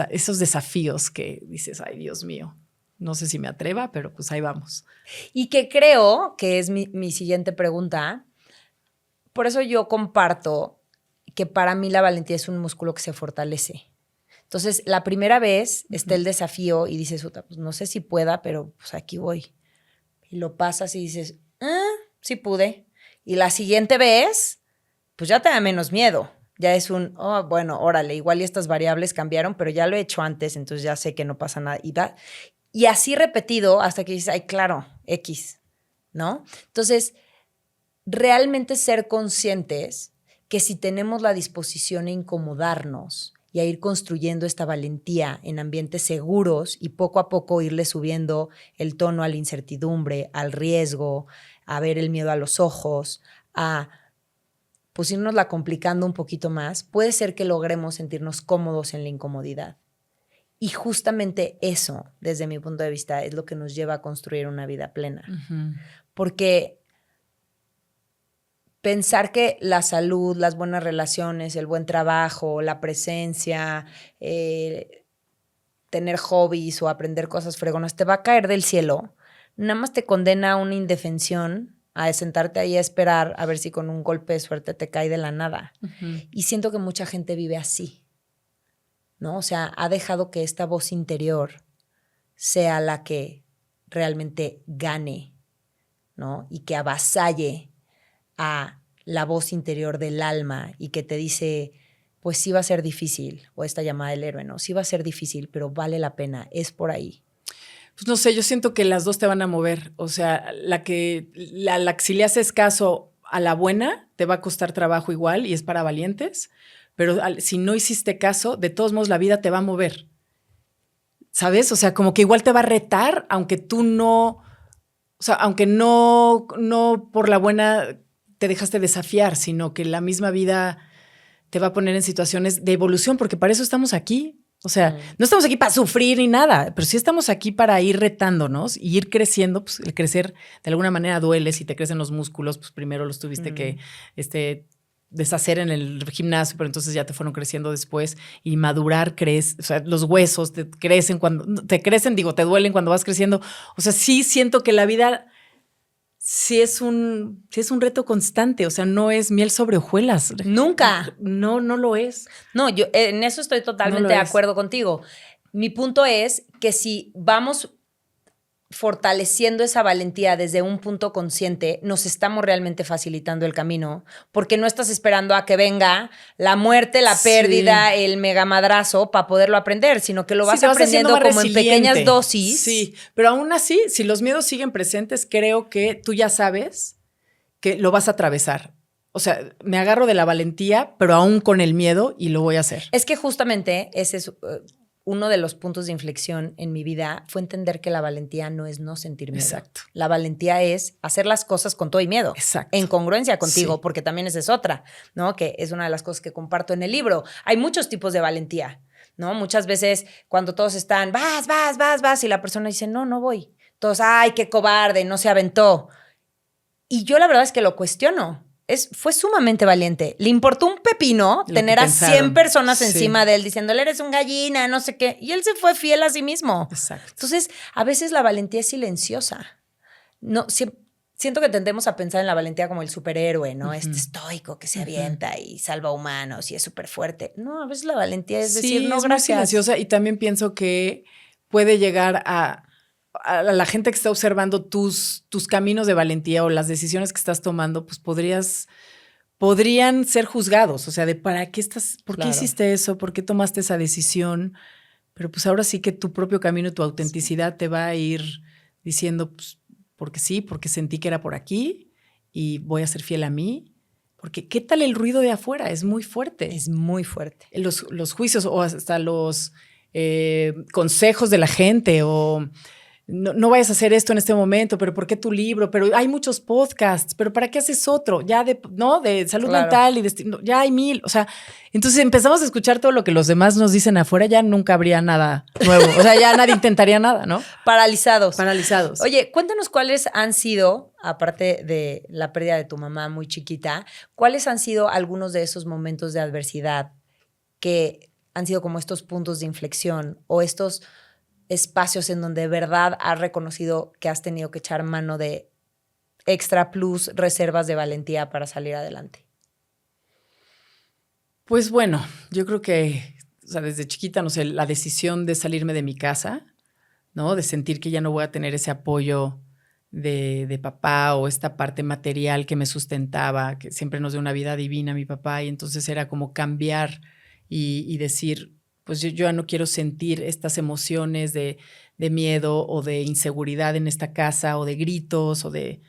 esos desafíos que dices, ay, Dios mío, no sé si me atreva, pero pues ahí vamos. Y que creo que es mi siguiente pregunta. Por eso yo comparto que para mí la valentía es un músculo que se fortalece. Entonces, la primera vez está el desafío y dices, pues no sé si pueda, pero pues aquí voy. Y lo pasas y dices, sí pude. Y la siguiente vez, pues ya te da menos miedo. Ya es bueno, órale, igual y estas variables cambiaron, pero ya lo he hecho antes, entonces ya sé que no pasa nada. Y así repetido hasta que dices, ay, claro, X, ¿no? Entonces, realmente ser conscientes que si tenemos la disposición a incomodarnos y a ir construyendo esta valentía en ambientes seguros y poco a poco irle subiendo el tono a la incertidumbre, al riesgo, a ver el miedo a los ojos, a pues irnosla complicando un poquito más, puede ser que logremos sentirnos cómodos en la incomodidad. Y justamente eso, desde mi punto de vista, es lo que nos lleva a construir una vida plena. Porque pensar que la salud, las buenas relaciones, el buen trabajo, la presencia, tener hobbies o aprender cosas fregonas te va a caer del cielo, nada más te condena a una indefensión, a sentarte ahí a esperar a ver si con un golpe de suerte te cae de la nada. Y siento que mucha gente vive así, ¿no? O sea, ha dejado que esta voz interior sea la que realmente gane, ¿no? Y que avasalle a la voz interior del alma y que te dice, pues sí va a ser difícil, o esta llamada del héroe, ¿no? Sí va a ser difícil, pero vale la pena, es por ahí. Pues no sé, yo siento que las dos te van a mover. O sea, si le haces caso a la buena, te va a costar trabajo igual y es para valientes. Pero si no hiciste caso, de todos modos la vida te va a mover. ¿Sabes? O sea, como que igual te va a retar, aunque tú no... O sea, aunque no por la buena te dejaste desafiar, sino que la misma vida te va a poner en situaciones de evolución, porque para eso estamos aquí. O sea, no estamos aquí para sufrir ni nada, pero sí estamos aquí para ir retándonos y ir creciendo. Pues el crecer de alguna manera duele. Si te crecen los músculos, pues primero los tuviste que deshacer en el gimnasio, pero entonces ya te fueron creciendo después y madurar crece. O sea, los huesos te crecen te duelen cuando vas creciendo. O sea, sí siento que la vida sí es un reto constante. O sea, no es miel sobre hojuelas. Nunca. No lo es. No, yo en eso estoy totalmente de acuerdo contigo. Mi punto es que si vamos fortaleciendo esa valentía desde un punto consciente, nos estamos realmente facilitando el camino, porque no estás esperando a que venga la muerte, la pérdida, el megamadrazo para poderlo aprender, sino que lo vas aprendiendo como en pequeñas dosis. Sí, pero aún así, si los miedos siguen presentes, creo que tú ya sabes que lo vas a atravesar. O sea, me agarro de la valentía, pero aún con el miedo y lo voy a hacer. Es que justamente ese es uno de los puntos de inflexión en mi vida, fue entender que la valentía no es no sentir miedo. Exacto. La valentía es hacer las cosas con todo y miedo. Exacto. En congruencia contigo, porque también esa es otra, ¿no? Que es una de las cosas que comparto en el libro. Hay muchos tipos de valentía, ¿no? Muchas veces cuando todos están, vas, y la persona dice, no voy. Todos, ay, qué cobarde, no se aventó. Y yo la verdad es que lo cuestiono. Fue sumamente valiente. Le importó un pepino tener a 100 personas encima de él diciéndole, eres un gallina, no sé qué. Y él se fue fiel a sí mismo. Exacto. Entonces, a veces la valentía es silenciosa. No, siento que tendemos a pensar en la valentía como el superhéroe, ¿no? Este estoico que se avienta y salva humanos y es súper fuerte. No, a veces la valentía es decir, no, es gracias. muy silenciosa y también pienso que puede llegar a la gente que está observando tus caminos de valentía o las decisiones que estás tomando, pues podrían ser juzgados. O sea, de ¿por qué hiciste eso? ¿Por qué tomaste esa decisión? Pero pues ahora sí que tu propio camino y tu autenticidad te va a ir diciendo, pues, porque sí, porque sentí que era por aquí y voy a ser fiel a mí. Porque ¿qué tal el ruido de afuera? Es muy fuerte. Es muy fuerte. Los juicios o hasta los consejos de la gente o no vayas a hacer esto en este momento, pero ¿por qué tu libro? Pero hay muchos podcasts, pero ¿para qué haces otro? Ya de salud mental y ya hay 1000. O sea, entonces empezamos a escuchar todo lo que los demás nos dicen afuera, ya nunca habría nada nuevo. O sea, ya nadie intentaría nada, ¿no? Paralizados. Oye, cuéntanos cuáles han sido, aparte de la pérdida de tu mamá muy chiquita, cuáles han sido algunos de esos momentos de adversidad que han sido como estos puntos de inflexión o estos espacios en donde de verdad has reconocido que has tenido que echar mano de extra plus reservas de valentía para salir adelante. Pues bueno, yo creo que, o sea, desde chiquita, no sé, la decisión de salirme de mi casa, ¿no? De sentir que ya no voy a tener ese apoyo de papá o esta parte material que me sustentaba, que siempre nos dio una vida divina mi papá, y entonces era como cambiar y decir, pues yo ya no quiero sentir estas emociones de miedo o de inseguridad en esta casa o de gritos o de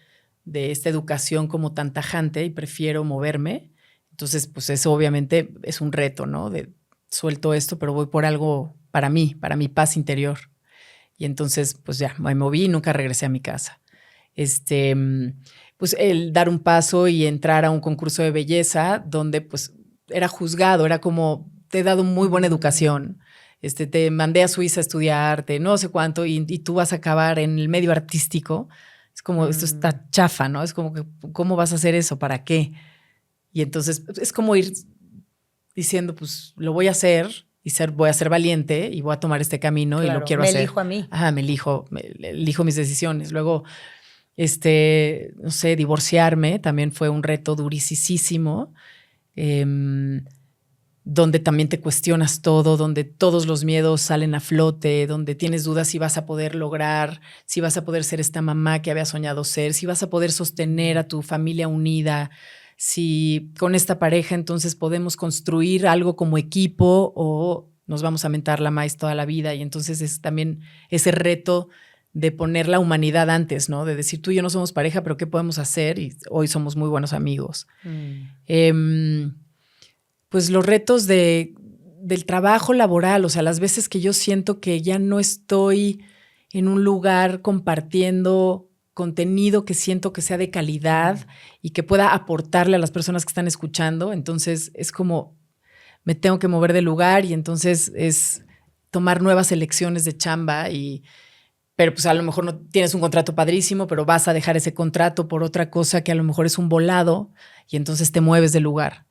esta educación como tan tajante y prefiero moverme. Entonces, pues eso obviamente es un reto, ¿no? Suelto esto, pero voy por algo para mí, para mi paz interior. Y entonces, pues ya, me moví y nunca regresé a mi casa. Pues el dar un paso y entrar a un concurso de belleza donde pues era juzgado, era como, te he dado muy buena educación, te mandé a Suiza a estudiarte, no sé cuánto, y tú vas a acabar en el medio artístico. Es como, esto está chafa, ¿no? Es como que, ¿cómo vas a hacer eso? ¿Para qué? Y entonces es como ir diciendo, pues lo voy a hacer y voy a ser valiente y voy a tomar este camino. Claro, y lo quiero hacer. Me elijo a mí. Ajá, me elijo mis decisiones. Luego, no sé, divorciarme también fue un reto durisísimo, donde también te cuestionas todo, donde todos los miedos salen a flote, donde tienes dudas si vas a poder lograr, si vas a poder ser esta mamá que había soñado ser, si vas a poder sostener a tu familia unida, si con esta pareja entonces podemos construir algo como equipo o nos vamos a mentar la maíz toda la vida. Y entonces es también ese reto de poner la humanidad antes, ¿no? De decir, tú y yo no somos pareja, pero ¿qué podemos hacer? Y hoy somos muy buenos amigos. Pues los retos del trabajo laboral, o sea, las veces que yo siento que ya no estoy en un lugar compartiendo contenido que siento que sea de calidad y que pueda aportarle a las personas que están escuchando. Entonces es como me tengo que mover de lugar y entonces es tomar nuevas elecciones de chamba pero pues a lo mejor no tienes un contrato padrísimo, pero vas a dejar ese contrato por otra cosa que a lo mejor es un volado y entonces te mueves de lugar.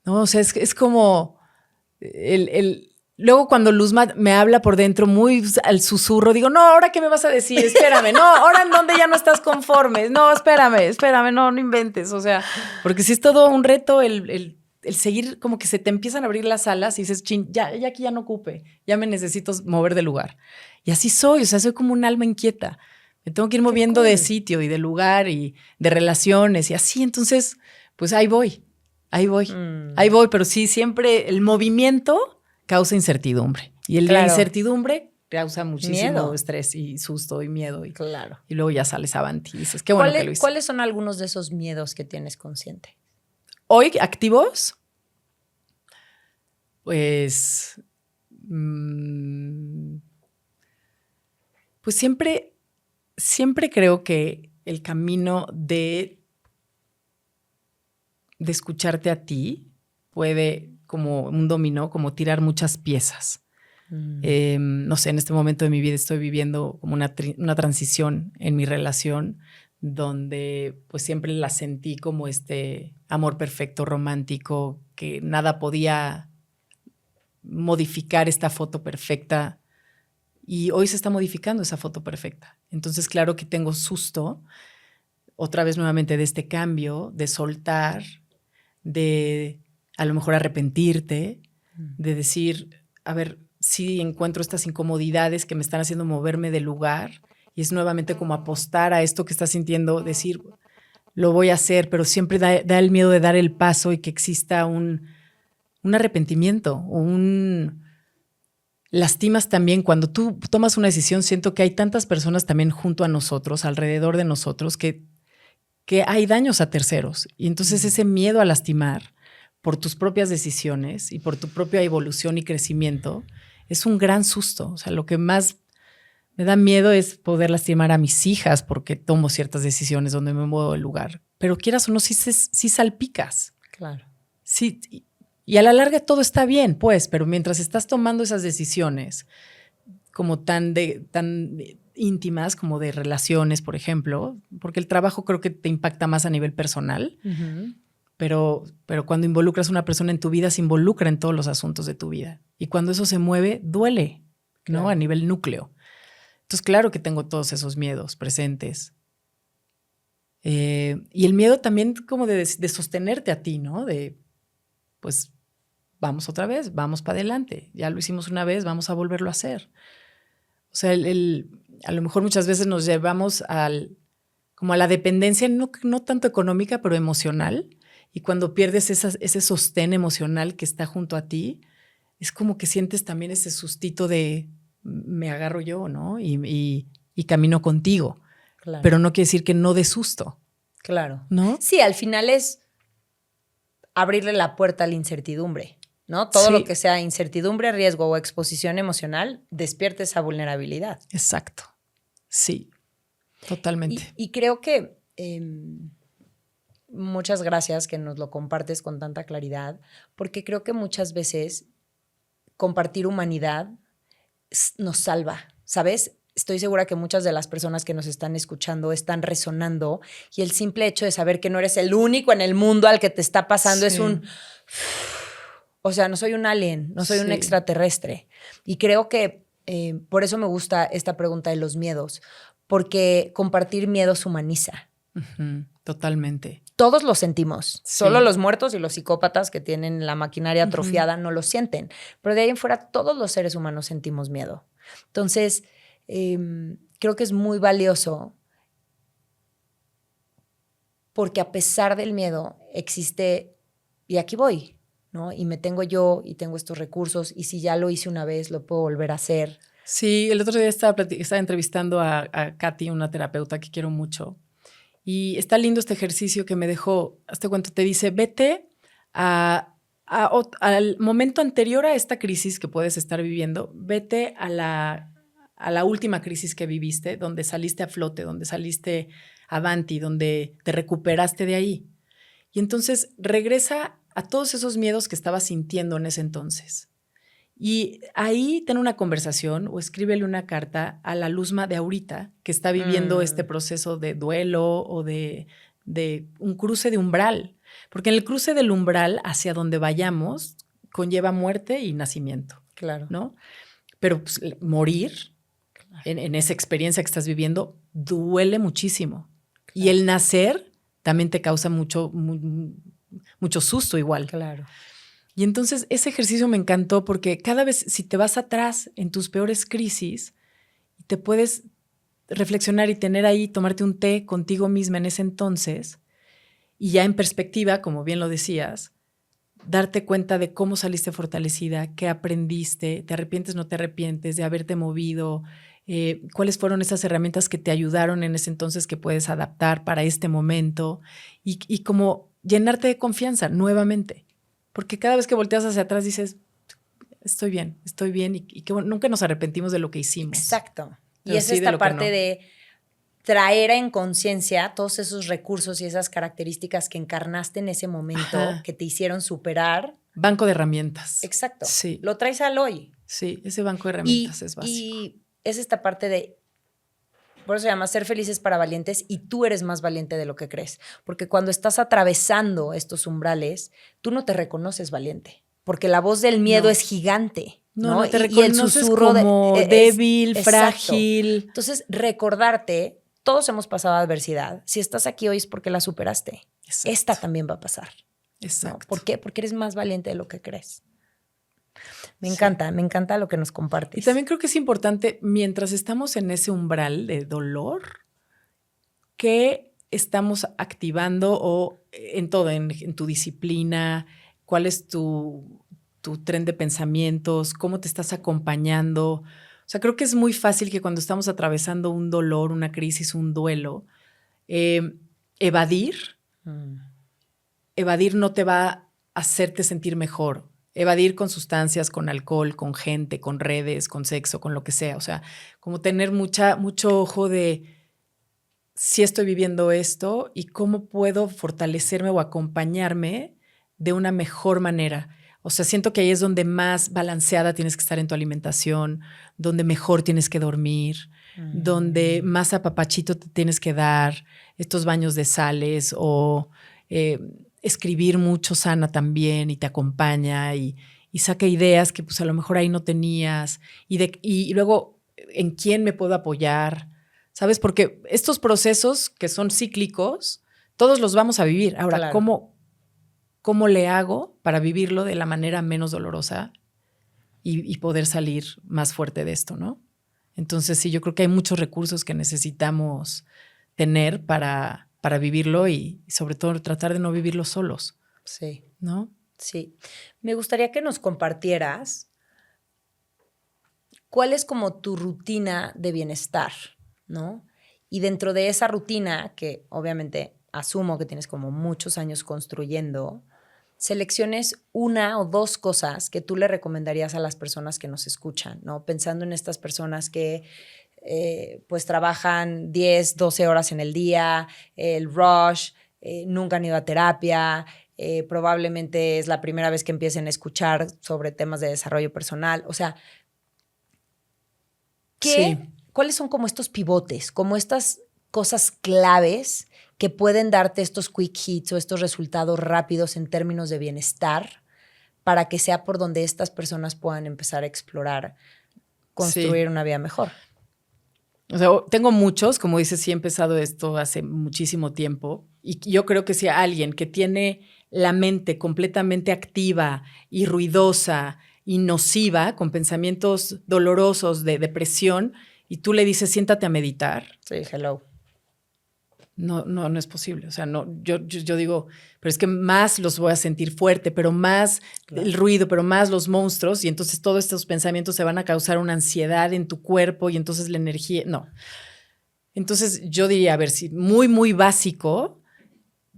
No, o sea, es como luego cuando Luzma me habla por dentro muy al susurro, digo, no, ¿ahora qué me vas a decir? Espérame, no, ¿ahora en dónde ya no estás conforme? No, espérame, no inventes, o sea, porque sí es todo un reto el seguir, como que se te empiezan a abrir las alas y dices, chin, ya aquí ya no ocupe, ya me necesito mover de lugar. Y así soy, o sea, soy como un alma inquieta. Me tengo que ir moviendo de sitio y de lugar y de relaciones y así, entonces, pues ahí voy, pero sí, siempre el movimiento causa incertidumbre. Y la incertidumbre causa muchísimo estrés y susto y miedo. Y luego ya sales avante y dices, qué bueno que lo hice. ¿Cuáles son algunos de esos miedos que tienes consciente? Hoy, activos, pues siempre creo que el camino de escucharte a ti puede, como un dominó, como tirar muchas piezas. No sé, en este momento de mi vida estoy viviendo como una transición en mi relación donde pues siempre la sentí como este amor perfecto, romántico, que nada podía modificar esta foto perfecta. Y hoy se está modificando esa foto perfecta. Entonces, claro que tengo susto, otra vez nuevamente, de este cambio, de soltar, de a lo mejor arrepentirte, de decir, a ver, sí encuentro estas incomodidades que me están haciendo moverme del lugar y es nuevamente como apostar a esto que estás sintiendo, decir, lo voy a hacer, pero siempre da el miedo de dar el paso y que exista un arrepentimiento o lastimas también. Cuando tú tomas una decisión, siento que hay tantas personas también junto a nosotros, alrededor de nosotros, que hay daños a terceros. Y entonces ese miedo a lastimar por tus propias decisiones y por tu propia evolución y crecimiento es un gran susto. O sea, lo que más me da miedo es poder lastimar a mis hijas porque tomo ciertas decisiones donde me muevo del lugar. Pero quieras o no, sí salpicas. Claro. Sí, y a la larga todo está bien, pues, pero mientras estás tomando esas decisiones como tan íntimas como de relaciones, por ejemplo, porque el trabajo creo que te impacta más a nivel personal, pero cuando involucras a una persona en tu vida, se involucra en todos los asuntos de tu vida. Y cuando eso se mueve, duele, ¿no? Claro. A nivel núcleo. Entonces, claro que tengo todos esos miedos presentes. Y el miedo también como de sostenerte a ti, ¿no? De, pues, vamos otra vez, vamos para adelante. Ya lo hicimos una vez, vamos a volverlo a hacer. O sea, a lo mejor muchas veces nos llevamos como a la dependencia, no tanto económica, pero emocional. Y cuando pierdes ese sostén emocional que está junto a ti, es como que sientes también ese sustito de me agarro yo, ¿no? Y camino contigo. Claro. Pero no quiere decir que no dé susto. Claro. ¿No? Sí, al final es abrirle la puerta a la incertidumbre, ¿no? Todo lo que sea incertidumbre, riesgo o exposición emocional despierta esa vulnerabilidad. Exacto. Sí, totalmente. Y creo que muchas gracias que nos lo compartes con tanta claridad, porque creo que muchas veces compartir humanidad nos salva, ¿sabes? Estoy segura que muchas de las personas que nos están escuchando están resonando y el simple hecho de saber que no eres el único en el mundo al que te está pasando es un... O sea, no soy un alien, no soy un extraterrestre. Y creo que por eso me gusta esta pregunta de los miedos, porque compartir miedos humaniza. Totalmente. Todos lo sentimos. Sí. Solo los muertos y los psicópatas que tienen la maquinaria atrofiada no lo sienten. Pero de ahí en fuera, todos los seres humanos sentimos miedo. Entonces, creo que es muy valioso porque a pesar del miedo existe, y aquí voy, ¿no? Y me tengo yo y tengo estos recursos y si ya lo hice una vez, lo puedo volver a hacer. Sí, el otro día estaba entrevistando a Katy, una terapeuta que quiero mucho. Y está lindo este ejercicio que me dejó, hazte cuenta, te dice, vete al momento anterior a esta crisis que puedes estar viviendo, vete a la última crisis que viviste, donde saliste a flote, donde saliste avanti, donde te recuperaste de ahí. Y entonces regresa a todos esos miedos que estabas sintiendo en ese entonces. Y ahí ten una conversación o escríbele una carta a la Luzma de ahorita que está viviendo este proceso de duelo o de un cruce de umbral. Porque en el cruce del umbral hacia donde vayamos conlleva muerte y nacimiento. Claro. ¿No? Pero pues, morir en esa experiencia que estás viviendo duele muchísimo. Claro. Y el nacer también te causa mucho susto igual. Claro. Y entonces ese ejercicio me encantó porque cada vez si te vas atrás en tus peores crisis, te puedes reflexionar y tener ahí, tomarte un té contigo misma en ese entonces y ya en perspectiva, como bien lo decías, darte cuenta de cómo saliste fortalecida, qué aprendiste, te arrepientes, no te arrepientes, de haberte movido, cuáles fueron esas herramientas que te ayudaron en ese entonces que puedes adaptar para este momento y como llenarte de confianza nuevamente. Porque cada vez que volteas hacia atrás dices, estoy bien y que nunca nos arrepentimos de lo que hicimos. Exacto. Y es esta parte de traer en conciencia todos esos recursos y esas características que encarnaste en ese momento, que te hicieron superar. Banco de herramientas. Exacto. Sí. Lo traes al hoy. Sí, ese banco de herramientas es básico. Y es esta parte de, por eso se llama ser felices para valientes y tú eres más valiente de lo que crees. Porque cuando estás atravesando estos umbrales, tú no te reconoces valiente. Porque la voz del miedo es gigante. No te reconoces y el susurro como débil, frágil. Entonces, recordarte, todos hemos pasado adversidad. Si estás aquí hoy es porque la superaste. Exacto. Esta también va a pasar. Exacto. ¿No? ¿Por qué? Porque eres más valiente de lo que crees. Me encanta lo que nos compartes. Y también creo que es importante, mientras estamos en ese umbral de dolor, ¿qué estamos activando o en todo, en tu disciplina? ¿Cuál es tu tren de pensamientos? ¿Cómo te estás acompañando? O sea, creo que es muy fácil que cuando estamos atravesando un dolor, una crisis, un duelo, evadir no te va a hacerte sentir mejor. Evadir con sustancias, con alcohol, con gente, con redes, con sexo, con lo que sea. O sea, como tener mucho ojo de si estoy viviendo esto y cómo puedo fortalecerme o acompañarme de una mejor manera. O sea, siento que ahí es donde más balanceada tienes que estar en tu alimentación, donde mejor tienes que dormir, donde más apapachito te tienes que dar, estos baños de sales o escribir mucho sana también y te acompaña y saca ideas que pues a lo mejor ahí no tenías y luego en quién me puedo apoyar, ¿sabes? Porque estos procesos que son cíclicos, todos los vamos a vivir. Ahora, claro. ¿Cómo le hago para vivirlo de la manera menos dolorosa y poder salir más fuerte de esto, ¿no? Entonces, sí, yo creo que hay muchos recursos que necesitamos tener para vivirlo y sobre todo tratar de no vivirlo solos. Sí. ¿No? Sí. Me gustaría que nos compartieras cuál es como tu rutina de bienestar, ¿no? Y dentro de esa rutina, que obviamente asumo que tienes como muchos años construyendo, selecciones una o dos cosas que tú le recomendarías a las personas que nos escuchan, ¿no? Pensando en estas personas que pues trabajan 10, 12 horas en el día, el rush, nunca han ido a terapia, probablemente es la primera vez que empiecen a escuchar sobre temas de desarrollo personal. O sea, ¿cuáles son como estos pivotes, como estas cosas claves que pueden darte estos quick hits o estos resultados rápidos en términos de bienestar para que sea por donde estas personas puedan empezar a explorar, construir una vida mejor? O sea, tengo muchos, como dices, sí he empezado esto hace muchísimo tiempo y yo creo que si alguien que tiene la mente completamente activa y ruidosa y nociva, con pensamientos dolorosos de depresión, y tú le dices, siéntate a meditar. Sí, hello. No es posible. O sea, no, yo digo, pero es que más los voy a sentir fuerte, pero más el ruido, pero más los monstruos, y entonces todos estos pensamientos se van a causar una ansiedad en tu cuerpo y entonces la energía, no. Entonces yo diría, a ver, si muy, muy básico,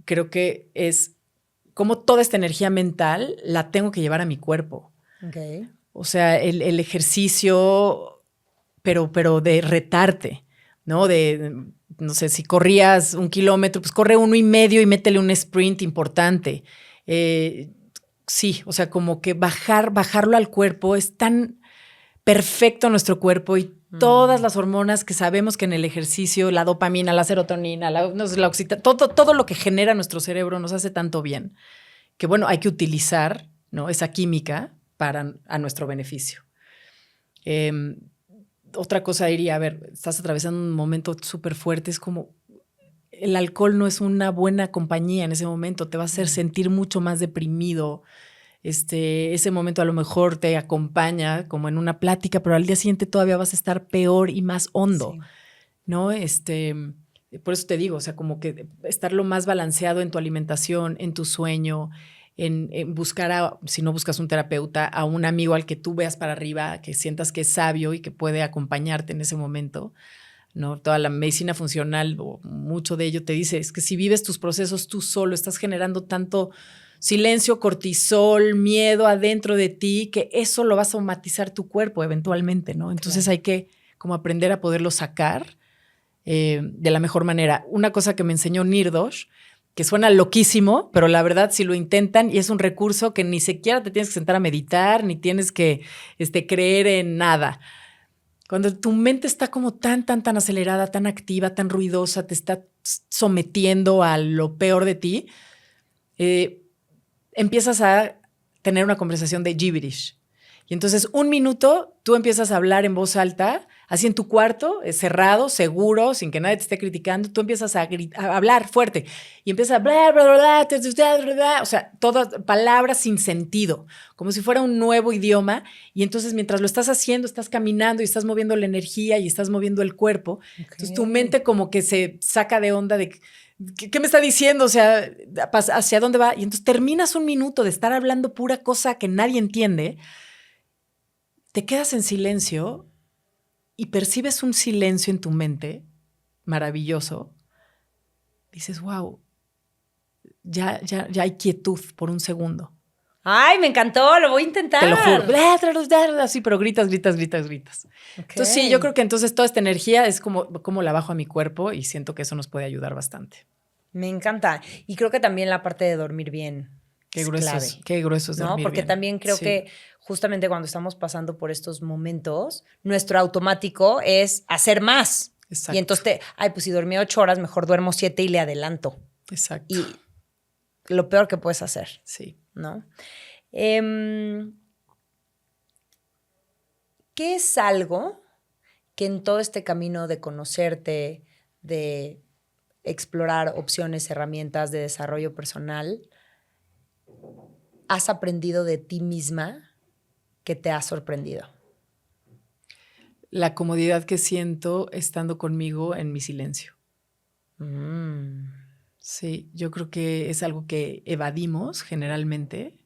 creo que es cómo toda esta energía mental la tengo que llevar a mi cuerpo. Okay. O sea, el ejercicio, pero de retarte, ¿no? No sé, si corrías 1 kilómetro, pues corre 1.5 y métele un sprint importante. Sí, o sea, como que bajarlo al cuerpo es tan perfecto nuestro cuerpo y todas las hormonas que sabemos que en el ejercicio, la dopamina, la serotonina, la oxitocina, todo lo que genera nuestro cerebro nos hace tanto bien que, bueno, hay que utilizar, ¿no?, esa química a nuestro beneficio. Otra cosa diría, a ver, estás atravesando un momento súper fuerte, es como el alcohol no es una buena compañía en ese momento, te va a hacer sentir mucho más deprimido. Ese momento a lo mejor te acompaña como en una plática, pero al día siguiente todavía vas a estar peor y más hondo, sí, ¿no? Por eso te digo, o sea, como que estar lo más balanceado en tu alimentación, en tu sueño, en buscar, si no buscas un terapeuta, a un amigo al que tú veas para arriba, que sientas que es sabio y que puede acompañarte en ese momento, ¿no? Toda la medicina funcional, o mucho de ello te dice, es que si vives tus procesos tú solo, estás generando tanto silencio, cortisol, miedo adentro de ti, que eso lo va a somatizar tu cuerpo eventualmente, ¿no? Entonces hay que como aprender a poderlo sacar de la mejor manera. Una cosa que me enseñó Nirdosh, que suena loquísimo, pero la verdad si lo intentan, y es un recurso que ni siquiera te tienes que sentar a meditar, ni tienes que creer en nada. Cuando tu mente está como tan acelerada, tan activa, tan ruidosa, te está sometiendo a lo peor de ti, empiezas a tener una conversación de gibberish. Y entonces 1 minuto tú empiezas a hablar en voz alta Así en tu cuarto, cerrado, seguro, sin que nadie te esté criticando, tú empiezas a hablar fuerte y empiezas a bla, bla, bla, bla, bla, bla, o sea, todas palabras sin sentido, como si fuera un nuevo idioma. Y entonces mientras lo estás haciendo, estás caminando y estás moviendo la energía y estás moviendo el cuerpo. Okay. Entonces tu mente como que se saca de onda de ¿qué me está diciendo? O sea, ¿hacia dónde va? Y entonces terminas un minuto de estar hablando pura cosa que nadie entiende, te quedas en silencio y percibes un silencio en tu mente maravilloso. Dices, wow, ya hay quietud por un segundo. ¡Ay, me encantó! Lo voy a intentar. Te lo juro. Así, pero gritas. Okay. Entonces sí, yo creo que entonces toda esta energía es como la bajo a mi cuerpo y siento que eso nos puede ayudar bastante. Me encanta. Y creo que también la parte de dormir bien qué grueso es ¿no? dormir Porque bien. también creo que justamente cuando estamos pasando por estos momentos, nuestro automático es hacer más. Exacto. Y entonces, pues si dormí 8 horas, mejor duermo 7 y le adelanto. Exacto. Y lo peor que puedes hacer. Sí. ¿No? ¿Qué es algo que en todo este camino de conocerte, de explorar opciones, herramientas de desarrollo personal, has aprendido de ti misma que te ha sorprendido? La comodidad que siento estando conmigo en mi silencio. Sí, yo creo que es algo que evadimos generalmente,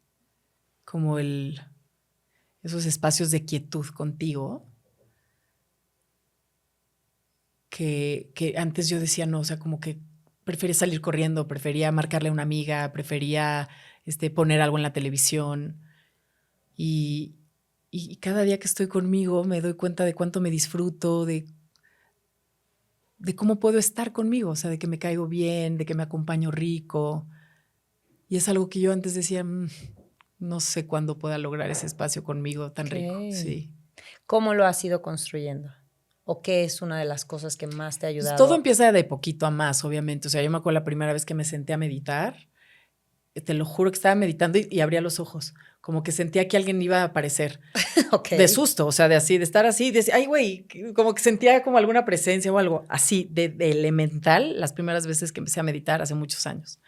como esos espacios de quietud contigo, que antes yo decía no, o sea, como que prefería salir corriendo, prefería marcarle a una amiga, prefería poner algo en la televisión. Y cada día que estoy conmigo me doy cuenta de cuánto me disfruto, de cómo puedo estar conmigo, o sea, de que me caigo bien, de que me acompaño rico. Y es algo que yo antes decía, no sé cuándo pueda lograr ese espacio conmigo tan rico. Sí. ¿Cómo lo has ido construyendo? ¿O qué es una de las cosas que más te ha ayudado? Pues todo empieza de poquito a más, obviamente. O sea, yo me acuerdo la primera vez que me senté a meditar, te lo juro que estaba meditando y abría los ojos, como que sentía que alguien iba a aparecer. Okay. De susto, o sea, de estar así, ay, güey, como que sentía como alguna presencia o algo así, de elemental, las primeras veces que empecé a meditar hace muchos años.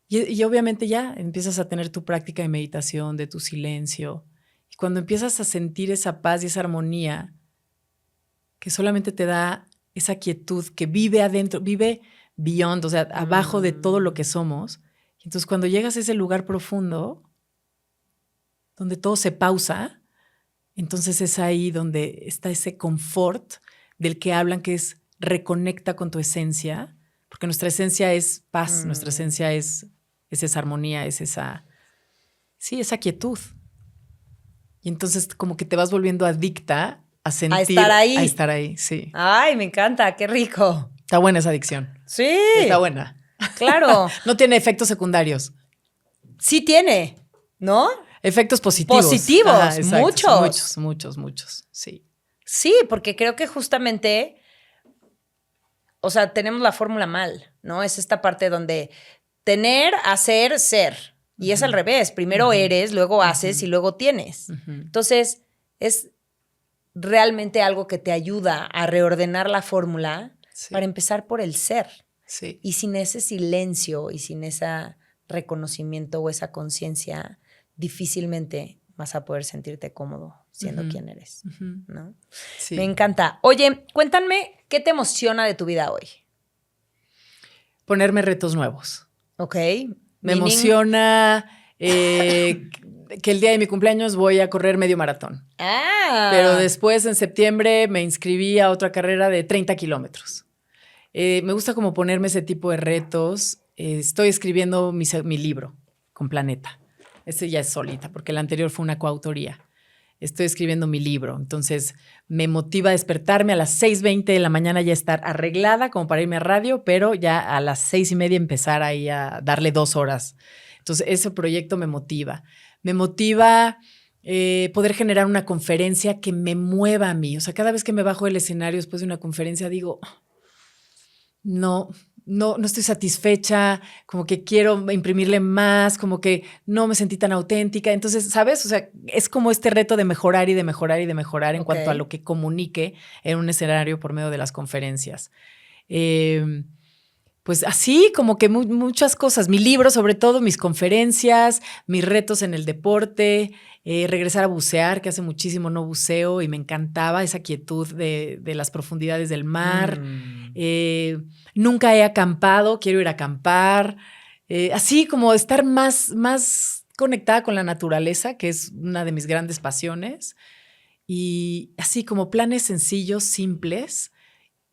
Y obviamente ya empiezas a tener tu práctica de meditación, de tu silencio. Y cuando empiezas a sentir esa paz y esa armonía que solamente te da esa quietud que vive adentro, vive beyond, o sea, abajo de todo lo que somos. Entonces, cuando llegas a ese lugar profundo, donde todo se pausa, entonces es ahí donde está ese confort del que hablan, que es reconecta con tu esencia, porque nuestra esencia es paz, nuestra esencia es esa armonía, es esa quietud. Y entonces como que te vas volviendo adicta a sentir. A estar ahí, sí. Ay, me encanta, qué rico. Está buena esa adicción. Sí. Está buena. Claro. No tiene efectos secundarios. Sí tiene, ¿no? Efectos positivos. Positivos, muchos, sí. Sí, porque creo que justamente, o sea, tenemos la fórmula mal, ¿no? Es esta parte donde tener, hacer, ser. Y es al revés. Primero eres, luego haces y luego tienes. Entonces, es realmente algo que te ayuda a reordenar la fórmula para empezar por el ser. Sí. Y sin ese silencio y sin ese reconocimiento o esa conciencia, difícilmente vas a poder sentirte cómodo siendo quien eres, ¿no? Sí. Me encanta. Oye, cuéntame, ¿qué te emociona de tu vida hoy? Ponerme retos nuevos. Ok. Me emociona que el día de mi cumpleaños voy a correr medio maratón. Pero después, en septiembre, me inscribí a otra carrera de 30 kilómetros. Me gusta como ponerme ese tipo de retos. Estoy escribiendo mi libro con Planeta. Este ya es solita, porque el anterior fue una coautoría. Estoy escribiendo mi libro, entonces me motiva a despertarme a las 6:20 de la mañana, ya estar arreglada como para irme a radio, pero ya a las 6:30 empezar ahí a darle 2 horas. Entonces ese proyecto me motiva. Me motiva poder generar una conferencia que me mueva a mí. O sea, cada vez que me bajo del escenario después de una conferencia digo, no, no estoy satisfecha, como que quiero imprimirle más, como que no me sentí tan auténtica. Entonces, ¿sabes? O sea, es como este reto de mejorar y de mejorar y de mejorar en cuanto a lo que comunique en un escenario por medio de las conferencias. Pues así como que muchas cosas, mi libro sobre todo, mis conferencias, mis retos en el deporte, regresar a bucear, que hace muchísimo no buceo y me encantaba esa quietud de las profundidades del mar. Nunca he acampado, quiero ir a acampar, así como estar más conectada con la naturaleza, que es una de mis grandes pasiones, y así como planes sencillos, simples,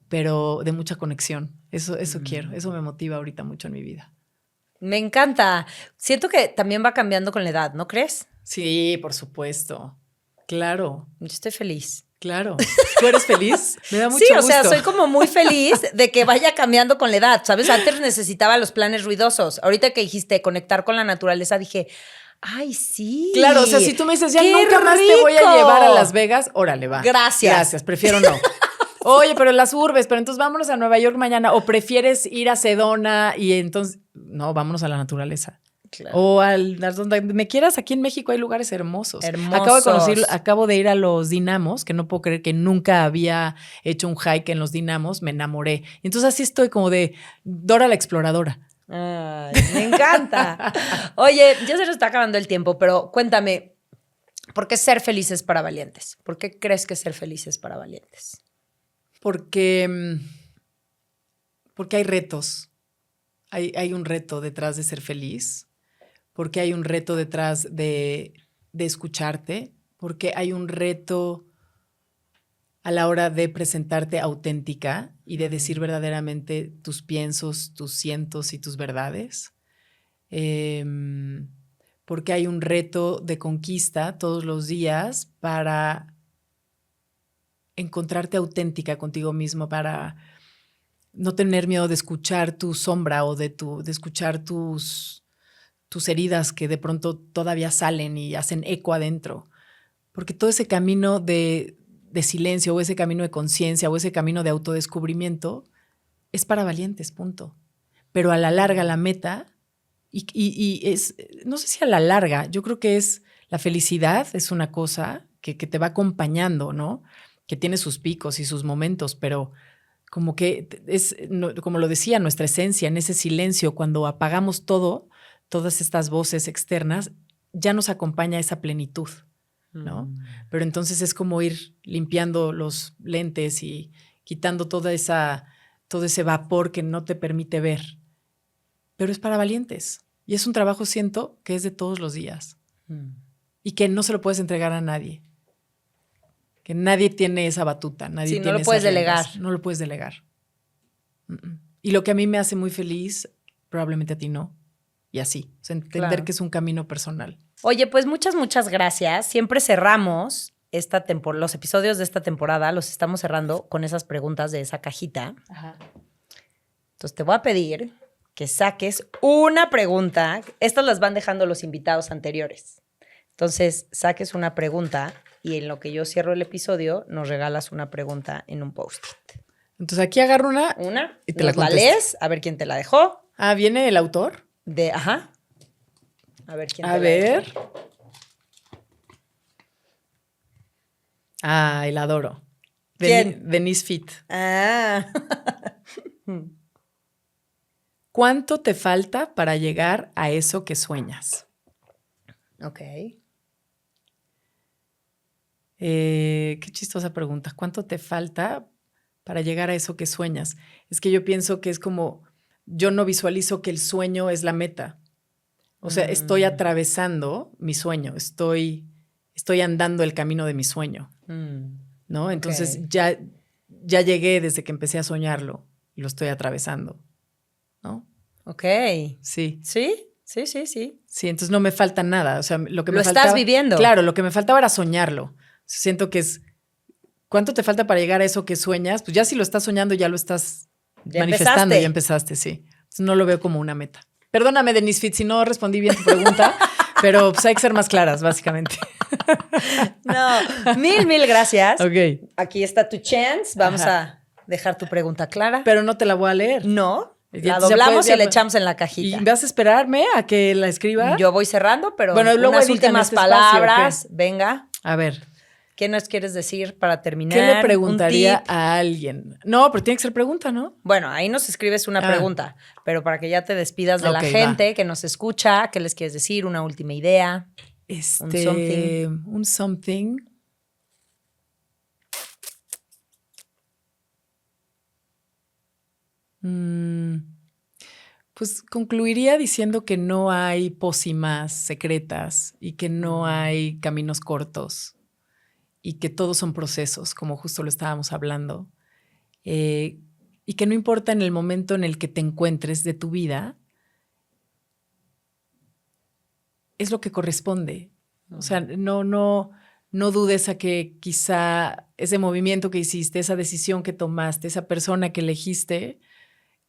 pero de mucha conexión. Eso quiero, eso me motiva ahorita mucho en mi vida. Me encanta. Siento que también va cambiando con la edad, ¿no crees? Sí, por supuesto. Claro. Yo estoy feliz. Claro. ¿Tú eres feliz? Me da mucho gusto. Sí, o sea, soy como muy feliz de que vaya cambiando con la edad, ¿sabes? Antes necesitaba los planes ruidosos. Ahorita que dijiste conectar con la naturaleza, dije, ay, sí. Claro, o sea, si tú me dices, ya nunca más te voy a llevar a Las Vegas, órale, va. Gracias, prefiero no. Oye, pero las urbes, pero entonces vámonos a Nueva York mañana. O prefieres ir a Sedona y entonces, no, vámonos a la naturaleza. Claro. O donde me quieras, aquí en México hay lugares hermosos. Acabo de ir a los Dinamos, que no puedo creer que nunca había hecho un hike en los Dinamos, me enamoré. Entonces así estoy como de Dora la exploradora. Ay, me encanta. Oye, ya se nos está acabando el tiempo, pero cuéntame, ¿por qué ser feliz es para valientes? ¿Por qué crees que ser feliz es para valientes? Porque hay retos. Hay un reto detrás de ser feliz. Porque hay un reto detrás de escucharte. Porque hay un reto a la hora de presentarte auténtica y de decir verdaderamente tus piensos, tus sientos y tus verdades. Porque hay un reto de conquista todos los días para encontrarte auténtica contigo mismo, para no tener miedo de escuchar tu sombra o de escuchar tus heridas que de pronto todavía salen y hacen eco adentro. Porque todo ese camino de silencio o ese camino de conciencia o ese camino de autodescubrimiento es para valientes, punto. Pero a la larga la meta, y es, no sé si a la larga, yo creo que es la felicidad, es una cosa que te va acompañando, ¿no? Que tiene sus picos y sus momentos, pero como que es, como lo decía, nuestra esencia, en ese silencio, cuando apagamos todas estas voces externas, ya nos acompaña esa plenitud, ¿no? Pero entonces es como ir limpiando los lentes y quitando todo ese vapor que no te permite ver. Pero es para valientes. Y es un trabajo, siento, que es de todos los días. Y que no se lo puedes entregar a nadie. Que nadie tiene esa batuta. Nadie tiene no lo puedes delegar. No lo puedes delegar. Y lo que a mí me hace muy feliz, probablemente a ti no. Y así. O sea, entender que es un camino personal. Oye, pues muchas gracias. Siempre cerramos los episodios de esta temporada, los estamos cerrando con esas preguntas de esa cajita. Ajá. Entonces te voy a pedir que saques una pregunta. Estas las van dejando los invitados anteriores. Entonces, saques una pregunta y en lo que yo cierro el episodio, nos regalas una pregunta en un post-it. Entonces, aquí agarro una y te la contesto. La lees, a ver quién te la dejó. Ah, ¿viene el autor? Ajá. A ver quién te la dejó. Ah, la adoro. ¿Quién? Denise Fit. Ah. ¿Cuánto te falta para llegar a eso que sueñas? Ok. Qué chistosa pregunta. ¿Cuánto te falta para llegar a eso que sueñas? Es que yo pienso que es como, yo no visualizo que el sueño es la meta. O sea, estoy atravesando mi sueño, estoy andando el camino de mi sueño, ¿no? Entonces ya llegué desde que empecé a soñarlo y lo estoy atravesando, ¿no? Ok. Sí. ¿Sí? Sí. Sí, entonces no me falta nada. O sea, lo que me faltaba... Lo estás viviendo. Claro, lo que me faltaba era soñarlo. Siento que es, ¿cuánto te falta para llegar a eso que sueñas? Pues ya si lo estás soñando, ya lo estás manifestando. Ya empezaste, sí. Entonces no lo veo como una meta. Perdóname, Denise Fit, si no respondí bien tu pregunta, pero pues hay que ser más claras, básicamente. No, mil gracias. Ok. Aquí está tu chance. Vamos a dejar tu pregunta clara. Pero no te la voy a leer. ¿No? La doblamos y la echamos en la cajita. ¿Y vas a esperarme a que la escriba? Yo voy cerrando, pero bueno, luego unas últimas palabras. Venga. A ver. ¿Qué nos quieres decir para terminar? ¿Qué le preguntaría a alguien? No, pero tiene que ser pregunta, ¿no? Bueno, ahí nos escribes una pregunta, pero para que ya te despidas de la gente que nos escucha, ¿qué les quieres decir? Una última idea. Un something. Pues concluiría diciendo que no hay pócimas secretas y que no hay caminos cortos y que todos son procesos, como justo lo estábamos hablando, y que no importa en el momento en el que te encuentres de tu vida, es lo que corresponde. O sea, no dudes a que quizá ese movimiento que hiciste, esa decisión que tomaste, esa persona que elegiste,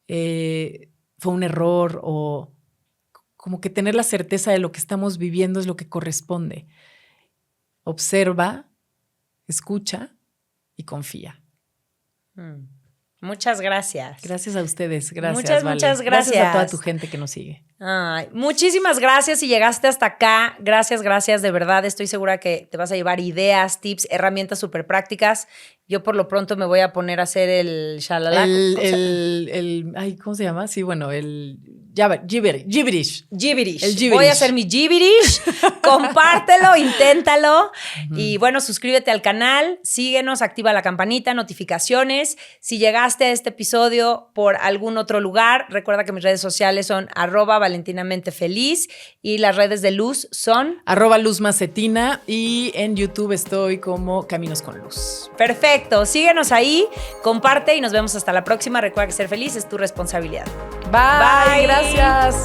fue un error, o como que tener la certeza de lo que estamos viviendo es lo que corresponde. Observa, escucha y confía. Muchas gracias. Gracias a ustedes. Gracias, muchas gracias. Gracias a toda tu gente que nos sigue. Ay, muchísimas gracias si llegaste hasta acá. Gracias, de verdad. Estoy segura que te vas a llevar ideas, tips, herramientas súper prácticas. Yo por lo pronto me voy a poner a hacer el shalala. ¿Cómo se llama? Sí, bueno, el gibberish. Voy a hacer mi gibberish. Compártelo, inténtalo. Y bueno, suscríbete al canal, síguenos, activa la campanita, notificaciones. Si llegaste a este episodio por algún otro lugar, recuerda que mis redes sociales son @valentinamentefeliz y las redes de Luz son @luzmacetina y en YouTube estoy como Caminos con Luz. Perfecto. Síguenos ahí, comparte y nos vemos hasta la próxima. Recuerda que ser feliz es tu responsabilidad. Bye. Gracias.